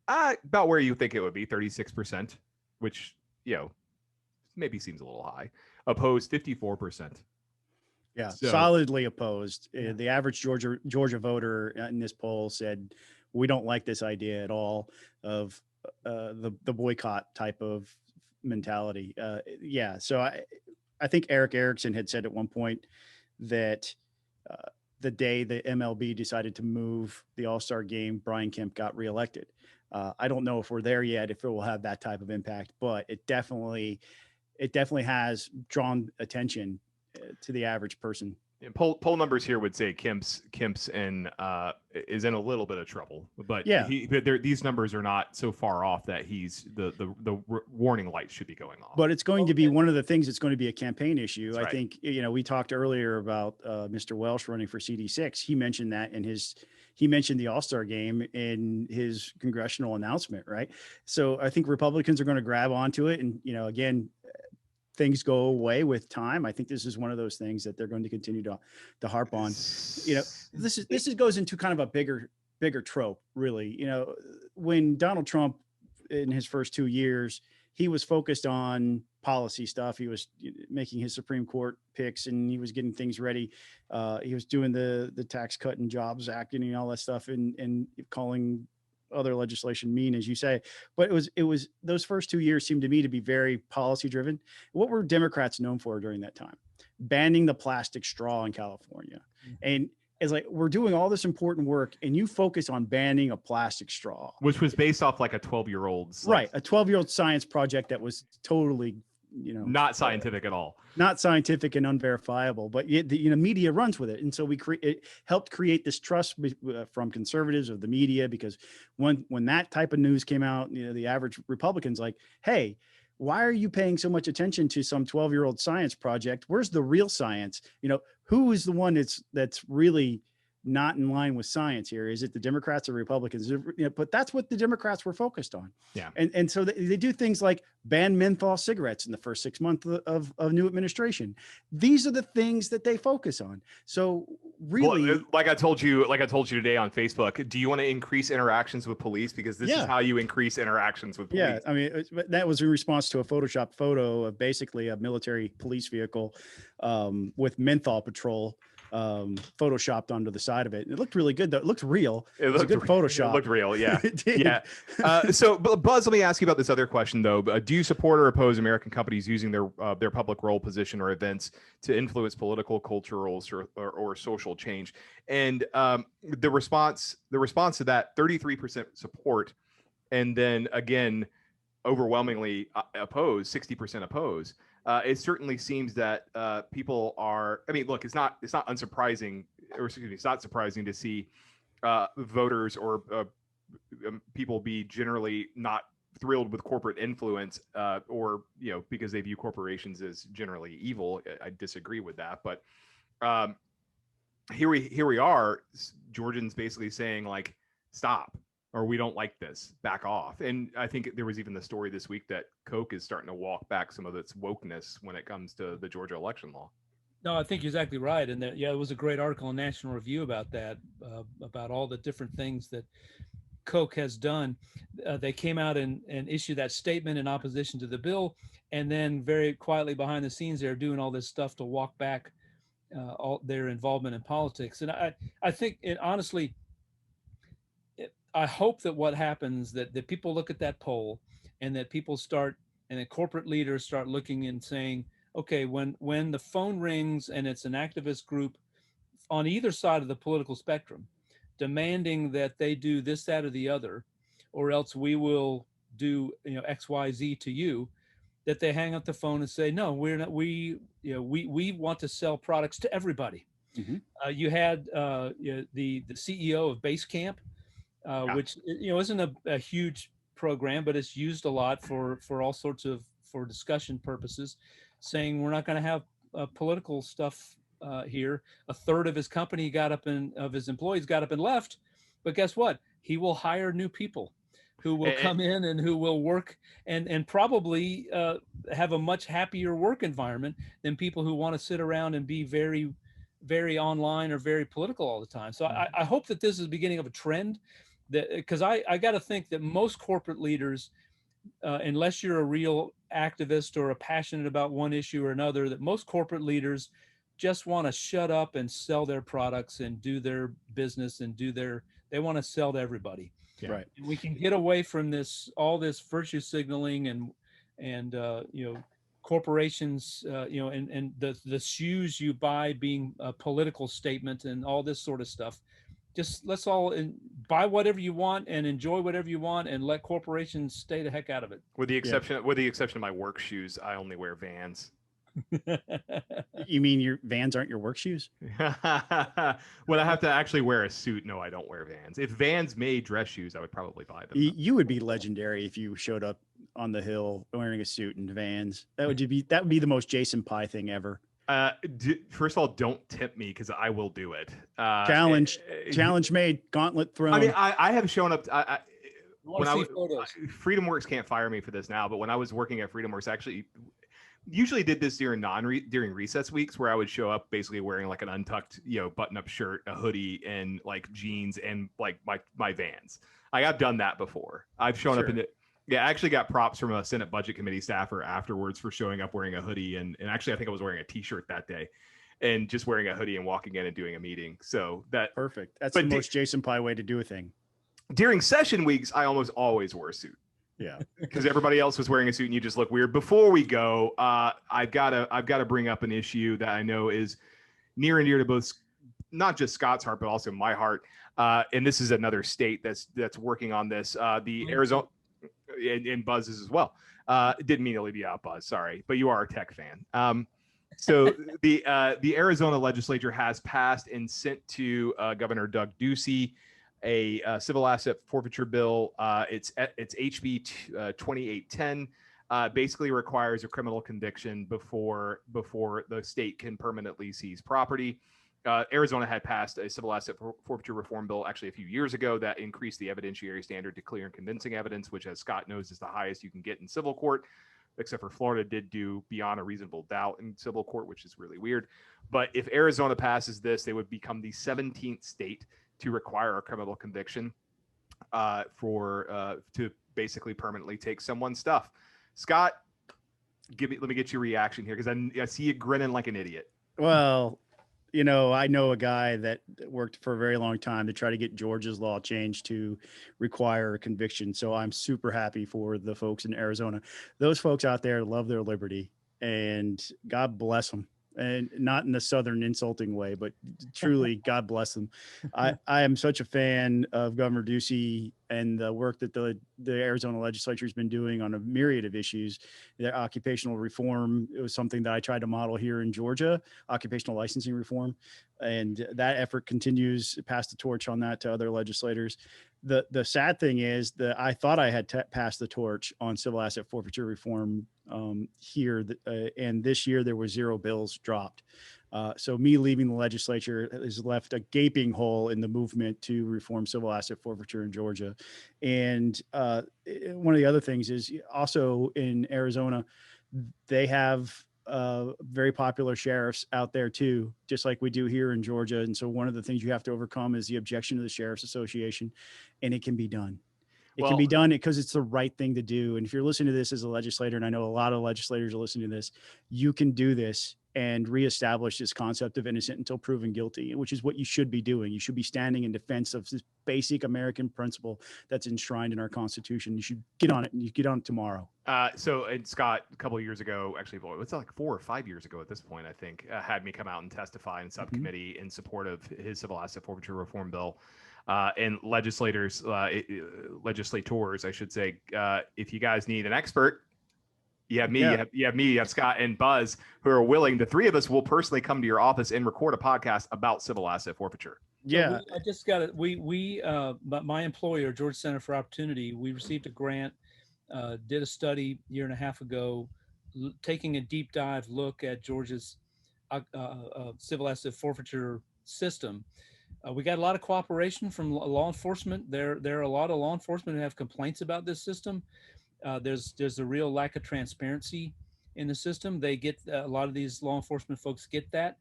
Speaker 1: about where you think it would be, 36%, which maybe seems a little high. Opposed, 54%.
Speaker 2: Yeah, so, solidly opposed. The average Georgia voter in this poll said we don't like this idea at all of the boycott type of mentality. So I think Eric Erickson had said at one point that the day the MLB decided to move the All-Star game, Brian Kemp got reelected. I don't know if we're there yet, if it will have that type of impact, but it definitely has drawn attention to the average person.
Speaker 1: And poll numbers here would say Kemp's in is in a little bit of trouble, but these numbers are not so far off that the warning lights should be going off.
Speaker 2: But it's going to be one of the things that's going to be a campaign issue.
Speaker 1: That's
Speaker 2: I
Speaker 1: right.
Speaker 2: think we talked earlier about Mr. Welsh running for CD6. He mentioned that he mentioned the All-Star game in his congressional announcement, right? So I think Republicans are going to grab onto it, and again, things go away with time. I think this is one of those things that they're going to continue to harp on. This goes into kind of a bigger trope, really. When Donald Trump in his first 2 years, he was focused on policy stuff. He was making his Supreme Court picks, and he was getting things ready. He was doing the Tax Cut and Jobs Act and all that stuff, and calling other legislation mean, as you say. But it was those first 2 years seemed to me to be very policy driven. What were Democrats known for during that time? Banning the plastic straw in California. And it's like, we're doing all this important work and you focus on banning a plastic straw,
Speaker 1: which was based off like a 12-year-old,
Speaker 2: right? A 12-year-old science project that was totally
Speaker 1: not scientific at all,
Speaker 2: not scientific and unverifiable, but the media runs with it. And so it helped create this trust from conservatives of the media, because when that type of news came out, the average Republican's like, hey, why are you paying so much attention to some 12-year-old science project? Where's the real science? Who is the one that's really not in line with science here? Is it the Democrats or Republicans? But that's what the Democrats were focused on.
Speaker 1: Yeah.
Speaker 2: And so they do things like ban menthol cigarettes in the first 6 months of new administration. These are the things that they focus on. So really,
Speaker 1: well, like I told you today on Facebook, do you want to increase interactions with police? Because this is how you increase interactions with police.
Speaker 2: Yeah. I mean, that was in response to a Photoshop photo of basically a military police vehicle with menthol patrol photoshopped onto the side of it. It looked really good though. It looked real. It was a good Photoshop.
Speaker 1: It looked real. Yeah. Yeah. So Buzz, let me ask you about this other question though. Do you support or oppose American companies using their public role, position, or events to influence political, cultural, or social change? And the response to that, 33% support, and then again, overwhelmingly oppose, 60% oppose. It certainly seems that people are. I mean, look, it's not unsurprising, or excuse me, it's not surprising to see voters or people be generally not thrilled with corporate influence, or because they view corporations as generally evil. I disagree with that, but here we are. Georgians basically saying like, stop. or we don't like this, back off. And I think there was even the story this week that Coke is starting to walk back some of its wokeness when it comes to the Georgia election law.
Speaker 3: No, I think you're exactly right. And that, yeah, it was a great article in National Review about that, about all the different things that Coke has done. They came out and issued that statement in opposition to the bill, and then very quietly behind the scenes, they're doing all this stuff to walk back all their involvement in politics. And I think it honestly, I hope that what happens, that people look at that poll and that people start, and that corporate leaders start looking and saying, okay, when the phone rings and it's an activist group on either side of the political spectrum demanding that they do this, that, or the other, or else we will do, X, Y, Z to you, that they hang up the phone and say, no, we're not, we want to sell products to everybody. Mm-hmm. You had the CEO of Basecamp, which isn't a huge program, but it's used a lot for all sorts of, for discussion purposes, saying we're not going to have political stuff here. A third of his company of his employees got up and left, but guess what? He will hire new people who will come in and who will work and probably have a much happier work environment than people who want to sit around and be very, very online or very political all the time. So I hope that this is the beginning of a trend, that because I got to think that most corporate leaders, unless you're a real activist or a passionate about one issue or another, that most corporate leaders just want to shut up and sell their products and do their business and they want to sell to everybody.
Speaker 2: Yeah. Right.
Speaker 3: And we can get away from all this virtue signaling and corporations, and the shoes you buy being a political statement and all this sort of stuff. Just let's all buy whatever you want and enjoy whatever you want, and let corporations stay the heck out of it.
Speaker 1: With the exception of my work shoes, I only wear Vans.
Speaker 2: You mean your Vans aren't your work shoes?
Speaker 1: When I have to actually wear a suit, no, I don't wear Vans. If Vans made dress shoes, I would probably buy them.
Speaker 2: You would be legendary if you showed up on the Hill wearing a suit and Vans. That would be the most Jason Pye thing ever.
Speaker 1: First of all, don't tempt me because I will do it.
Speaker 2: Challenge made, gauntlet thrown.
Speaker 1: I mean, I have shown up.
Speaker 3: Photos.
Speaker 1: FreedomWorks can't fire me for this now, but when I was working at FreedomWorks, I actually usually did this during recess weeks, where I would show up basically wearing like an untucked, button-up shirt, a hoodie, and like jeans and like my Vans. I've done that before. I've shown up in it. Yeah, I actually got props from a Senate Budget Committee staffer afterwards for showing up wearing a hoodie. And actually, I think I was wearing a t-shirt that day and just wearing a hoodie and walking in and doing a meeting. So
Speaker 2: perfect. That's the most Jason Pye way to do a thing.
Speaker 1: During session weeks, I almost always wore a suit.
Speaker 2: Yeah.
Speaker 1: Because everybody else was wearing a suit and you just look weird. Before we go, I've got to bring up an issue that I know is near and dear to both, not just Scott's heart, but also my heart. And this is another state that's working on this. The Arizona... and Buzz's as well. Didn't mean to leave you out, Buzz. Sorry, but you are a tech fan. So the Arizona legislature has passed and sent to Governor Doug Ducey a civil asset forfeiture bill. It's HB 2810. Basically requires a criminal conviction before the state can permanently seize property. Arizona had passed a civil asset forfeiture reform bill actually a few years ago that increased the evidentiary standard to clear and convincing evidence, which, as Scott knows, is the highest you can get in civil court, except for Florida did do beyond a reasonable doubt in civil court, which is really weird. But if Arizona passes this, they would become the 17th state to require a criminal conviction to basically permanently take someone's stuff. Scott, let me get your reaction here, because I see you grinning like an idiot.
Speaker 2: Well, I know a guy that worked for a very long time to try to get Georgia's law changed to require a conviction. So I'm super happy for the folks in Arizona. Those folks out there love their liberty, and God bless them. And not in the Southern insulting way, but truly, God bless them. I am such a fan of Governor Ducey and the work that the Arizona legislature has been doing on a myriad of issues. Their occupational reform, it was something that I tried to model here in Georgia, occupational licensing reform. And that effort continues, pass the torch on that to other legislators. The sad thing is that I thought I had passed the torch on civil asset forfeiture reform here, and this year there were 0 bills dropped. So me leaving the legislature has left a gaping hole in the movement to reform civil asset forfeiture in Georgia. And one of the other things is also in Arizona, they have very popular sheriffs out there too, just like we do here in Georgia. And so one of the things you have to overcome is the objection to the Sheriff's Association, and it can be done. It can be done because it's the right thing to do. And if you're listening to this as a legislator, and I know a lot of legislators are listening to this, you can do this and reestablish this concept of innocent until proven guilty, which is what you should be doing. You should be standing in defense of this basic American principle that's enshrined in our Constitution. You should get on it, and you get on it tomorrow.
Speaker 1: And Scott, a couple of years ago, actually, it's like 4 or 5 years ago at this point, I think, had me come out and testify in subcommittee in support of his civil asset forfeiture reform bill. And legislators, I should say, if you guys need an expert, you have me, you have me, you have Scott and Buzz, who are willing. The three of us will personally come to your office and record a podcast about civil asset forfeiture.
Speaker 3: Yeah, I just got it. But my employer, Georgia Center for Opportunity, we received a grant, did a study a year and a half ago, taking a deep dive look at Georgia's civil asset forfeiture system. We got a lot of cooperation from law enforcement. There are a lot of law enforcement who have complaints about this system. There's a real lack of transparency in the system. They get a lot of these law enforcement folks get that.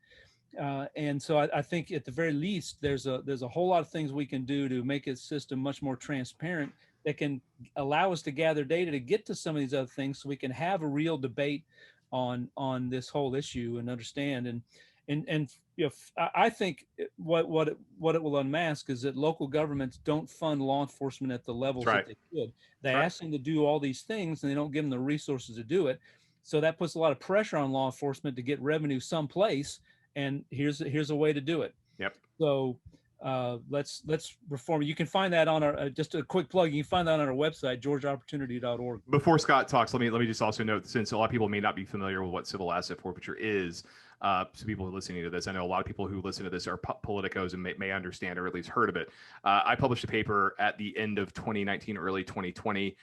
Speaker 3: And so I think at the very least, there's a whole lot of things we can do to make a system much more transparent that can allow us to gather data to get to some of these other things, so we can have a real debate on this whole issue and understand. And I think what it will unmask is that local governments don't fund law enforcement at the levels that they should. They ask them to do all these things, and they don't give them the resources to do it. So that puts a lot of pressure on law enforcement to get revenue someplace. And here's a way to do it. Yep. So let's reform. You can find that on our just a quick plug. You can find that on our website, georgiaopportunity.org.
Speaker 1: Before Scott talks, let me just also note, since a lot of people may not be familiar with what civil asset forfeiture is, so people who are listening to this, I know a lot of people who listen to this are politicos and may understand or at least heard of it. I published a paper at the end of 2019, early 2020,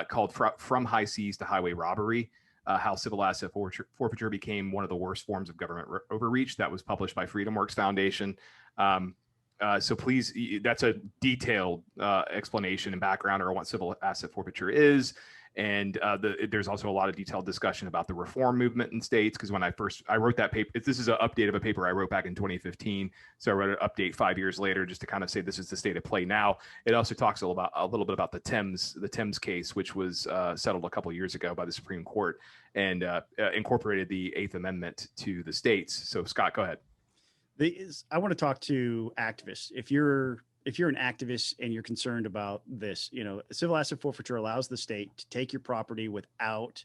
Speaker 1: called From High Seas to Highway Robbery. How civil asset forfeiture became one of the worst forms of government overreach. That was published by FreedomWorks Foundation. So please, that's a detailed explanation and background on what civil asset forfeiture is. And there's also a lot of detailed discussion about the reform movement in states. Because when I wrote that paper, this is an update of a paper I wrote back in 2015. So I wrote an update 5 years later, just to kind of say this is the state of play now. It also talks a little bit about the Thames case, which was settled a couple of years ago by the Supreme Court, and incorporated the Eighth Amendment to the states. So Scott, go ahead.
Speaker 2: I want to talk to activists. If you're an activist and you're concerned about this, civil asset forfeiture allows the state to take your property without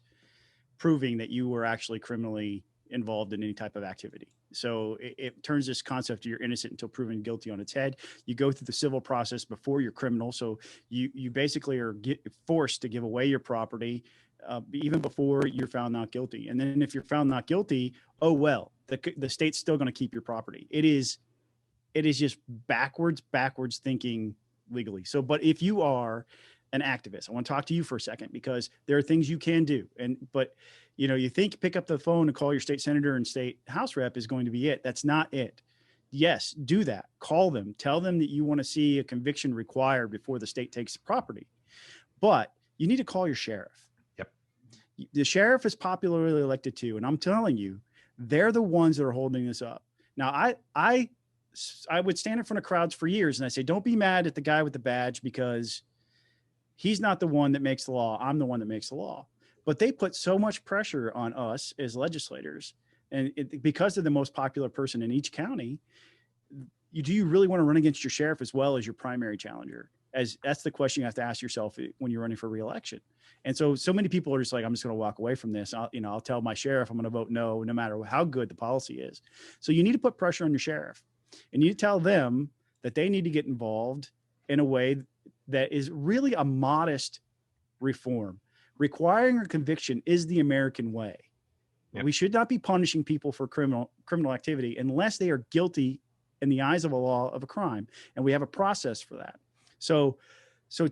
Speaker 2: proving that you were actually criminally involved in any type of activity. So it turns this concept of you're innocent until proven guilty on its head. You go through the civil process before you're criminal. So you basically are forced to give away your property even before you're found not guilty. And then if you're found not guilty, oh, well, the state's still going to keep your property. It is just backwards thinking legally. So, but if you are an activist, I want to talk to you for a second, because there are things you can do. But you think pick up the phone and call your state senator and state house rep is going to be it. That's not it. Yes, do that. Call them. Tell them that you want to see a conviction required before the state takes the property. But you need to call your sheriff.
Speaker 1: Yep.
Speaker 2: The sheriff is popularly elected too. And I'm telling you, they're the ones that are holding this up. Now, I would stand in front of crowds for years and I say, don't be mad at the guy with the badge, because he's not the one that makes the law. I'm the one that makes the law. But they put so much pressure on us as legislators, and because they're the most popular person in each county, do you really want to run against your sheriff as well as your primary challenger? That's the question you have to ask yourself when you're running for re-election. And so many people are just like, I'm just going to walk away from this. I'll tell my sheriff I'm going to vote no matter how good the policy is. So you need to put pressure on your sheriff, and you tell them that they need to get involved in a way that is really a modest reform. Requiring a conviction is the American way. Yep. We should not be punishing people for criminal activity unless they are guilty in the eyes of a law of a crime. And we have a process for that. So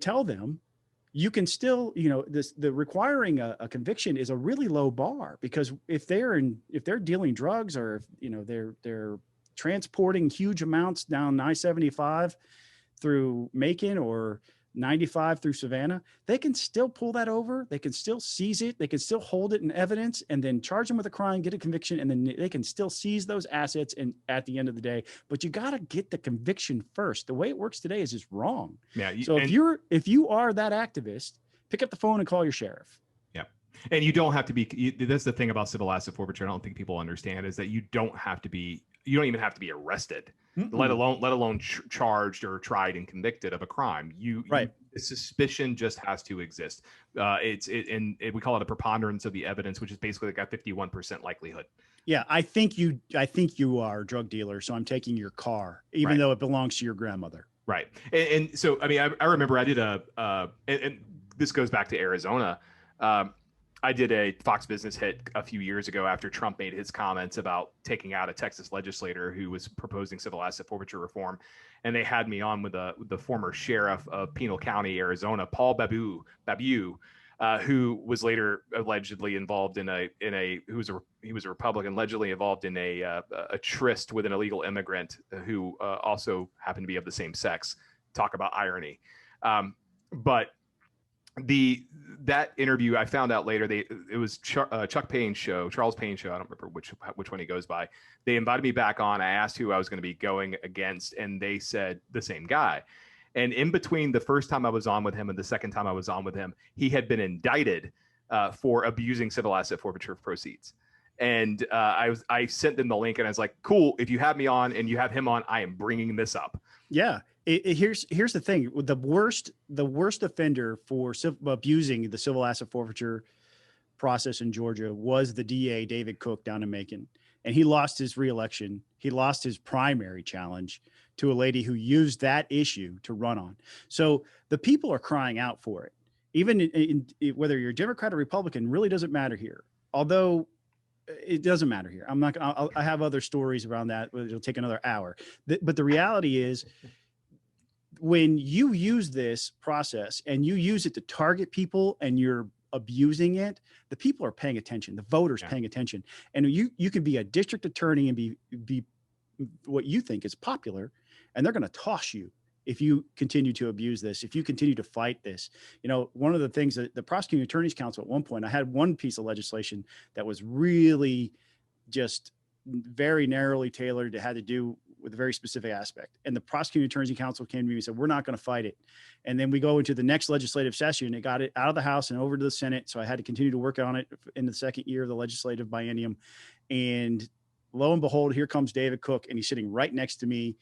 Speaker 2: tell them, you can still, the requiring a conviction is a really low bar, because if they're dealing drugs, or if, they're transporting huge amounts down I-75 through Macon or 95 through Savannah, they can still pull that over. They can still seize it. They can still hold it in evidence and then charge them with a crime, get a conviction, and then they can still seize those assets. And at the end of the day, but you got to get the conviction first. The way it works today is just wrong.
Speaker 1: Yeah.
Speaker 2: So if you are that activist, pick up the phone and call your sheriff.
Speaker 1: Yeah. And you don't have to be, that's the thing about civil asset forfeiture. I don't think people understand, is that you don't even have to be arrested, let alone charged or tried and convicted of a crime. The suspicion just has to exist. We call it a preponderance of the evidence, which is basically like a 51% likelihood.
Speaker 2: Yeah, I think you are a drug dealer, so I'm taking your car, even though it belongs to your grandmother. Right.
Speaker 1: And so, I mean, I remember I did and this goes back to Arizona. I did a Fox Business hit a few years ago after Trump made his comments about taking out a Texas legislator who was proposing civil asset forfeiture reform. And they had me on with the former sheriff of Pinal County, Arizona, Paul Babu, who was later allegedly involved he was a Republican, allegedly involved in a tryst with an illegal immigrant who also happened to be of the same sex. Talk about irony. But that interview, I found out later, it was Chuck Payne's show, Charles Payne's show. I don't remember which one he goes by. They invited me back on. I asked who I was going to be going against, and they said the same guy. And in between the first time I was on with him and the second time I was on with him, he had been indicted for abusing civil asset forfeiture proceeds. And I sent them the link, and I was like, cool, if you have me on and you have him on, I am bringing this up.
Speaker 2: Yeah. Here's the thing. The worst offender for abusing the civil asset forfeiture process in Georgia was the DA, David Cook, down in Macon. And he lost his reelection. He lost his primary challenge to a lady who used that issue to run on. So the people are crying out for it. Even whether you're Democrat or Republican really doesn't matter here. Although it doesn't matter here. I have other stories around that. It'll take another hour. But the reality is, when you use this process and you use it to target people and you're abusing it, the people are paying attention. The voters paying attention. And you can be a district attorney and be what you think is popular, and they're going to toss you if you continue to abuse this, if you continue to fight this. One of the things that the Prosecuting Attorneys Council, at one point, I had one piece of legislation that was really just very narrowly tailored. It had to do with a very specific aspect. And the Prosecuting Attorneys Council came to me and said, we're not going to fight it. And then we go into the next legislative session. It got it out of the House and over to the Senate. So I had to continue to work on it in the second year of the legislative biennium. And lo and behold, here comes David Cook, and he's sitting right next to me,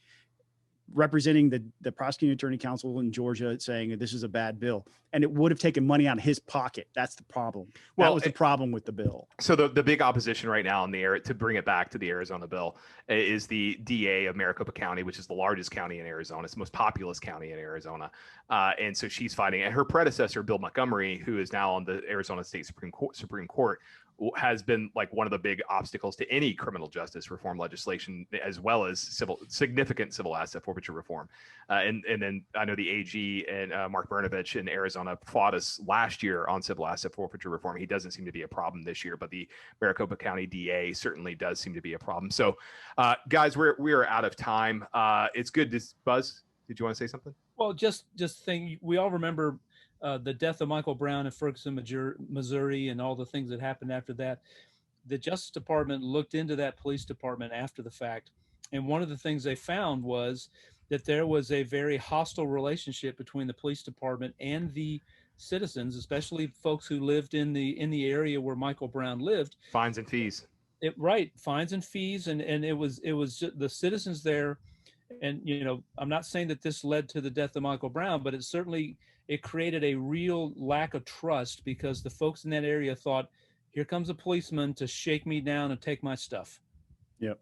Speaker 2: representing the Prosecuting Attorney Council in Georgia, saying this is a bad bill. And it would have taken money out of his pocket. That's the problem. That was the problem with the bill.
Speaker 1: So the big opposition right now in the area, to bring it back to the Arizona bill, is the DA of Maricopa County, which is the largest county in Arizona. It's the most populous county in Arizona. And so she's fighting. And her predecessor, Bill Montgomery, who is now on the Arizona State Supreme Court, has been like one of the big obstacles to any criminal justice reform legislation, as well as significant civil asset forfeiture reform. And then I know the AG and Mark Brnovich in Arizona fought us last year on civil asset forfeiture reform. He doesn't seem to be a problem this year, but the Maricopa County DA certainly does seem to be a problem. So guys, we are out of time. It's good to Buzz. Did you want to say something?
Speaker 3: Well, just think, we all remember the death of Michael Brown in Ferguson, Missouri, and all the things that happened after that. The Justice Department looked into that police department after the fact. And one of the things they found was that there was a very hostile relationship between the police department and the citizens, especially folks who lived in the area where Michael Brown lived.
Speaker 1: Fines and fees.
Speaker 3: Fines and fees. And it was just the citizens there. And, I'm not saying that this led to the death of Michael Brown, but it created a real lack of trust, because the folks in that area thought, here comes a policeman to shake me down and take my stuff.
Speaker 2: Yep.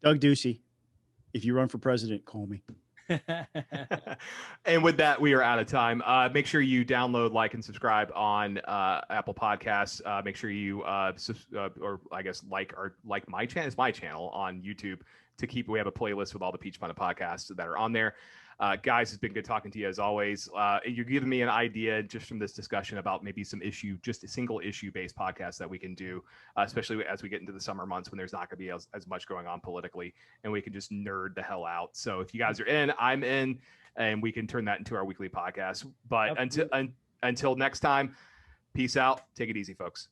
Speaker 2: Doug Ducey, if you run for president, call me.
Speaker 1: And with that, we are out of time. Make sure you download, like, and subscribe on Apple Podcasts. Make sure you like my channel. It's my channel on YouTube. We have a playlist with all the Peach Pundit podcasts that are on there. Guys, it's been good talking to you as always. You're giving me an idea just from this discussion about maybe some just a single issue based podcast that we can do, especially as we get into the summer months when there's not going to be as much going on politically, and we can just nerd the hell out. So if you guys are in, I'm in, and we can turn that into our weekly podcast. But until next time, peace out. Take it easy, folks.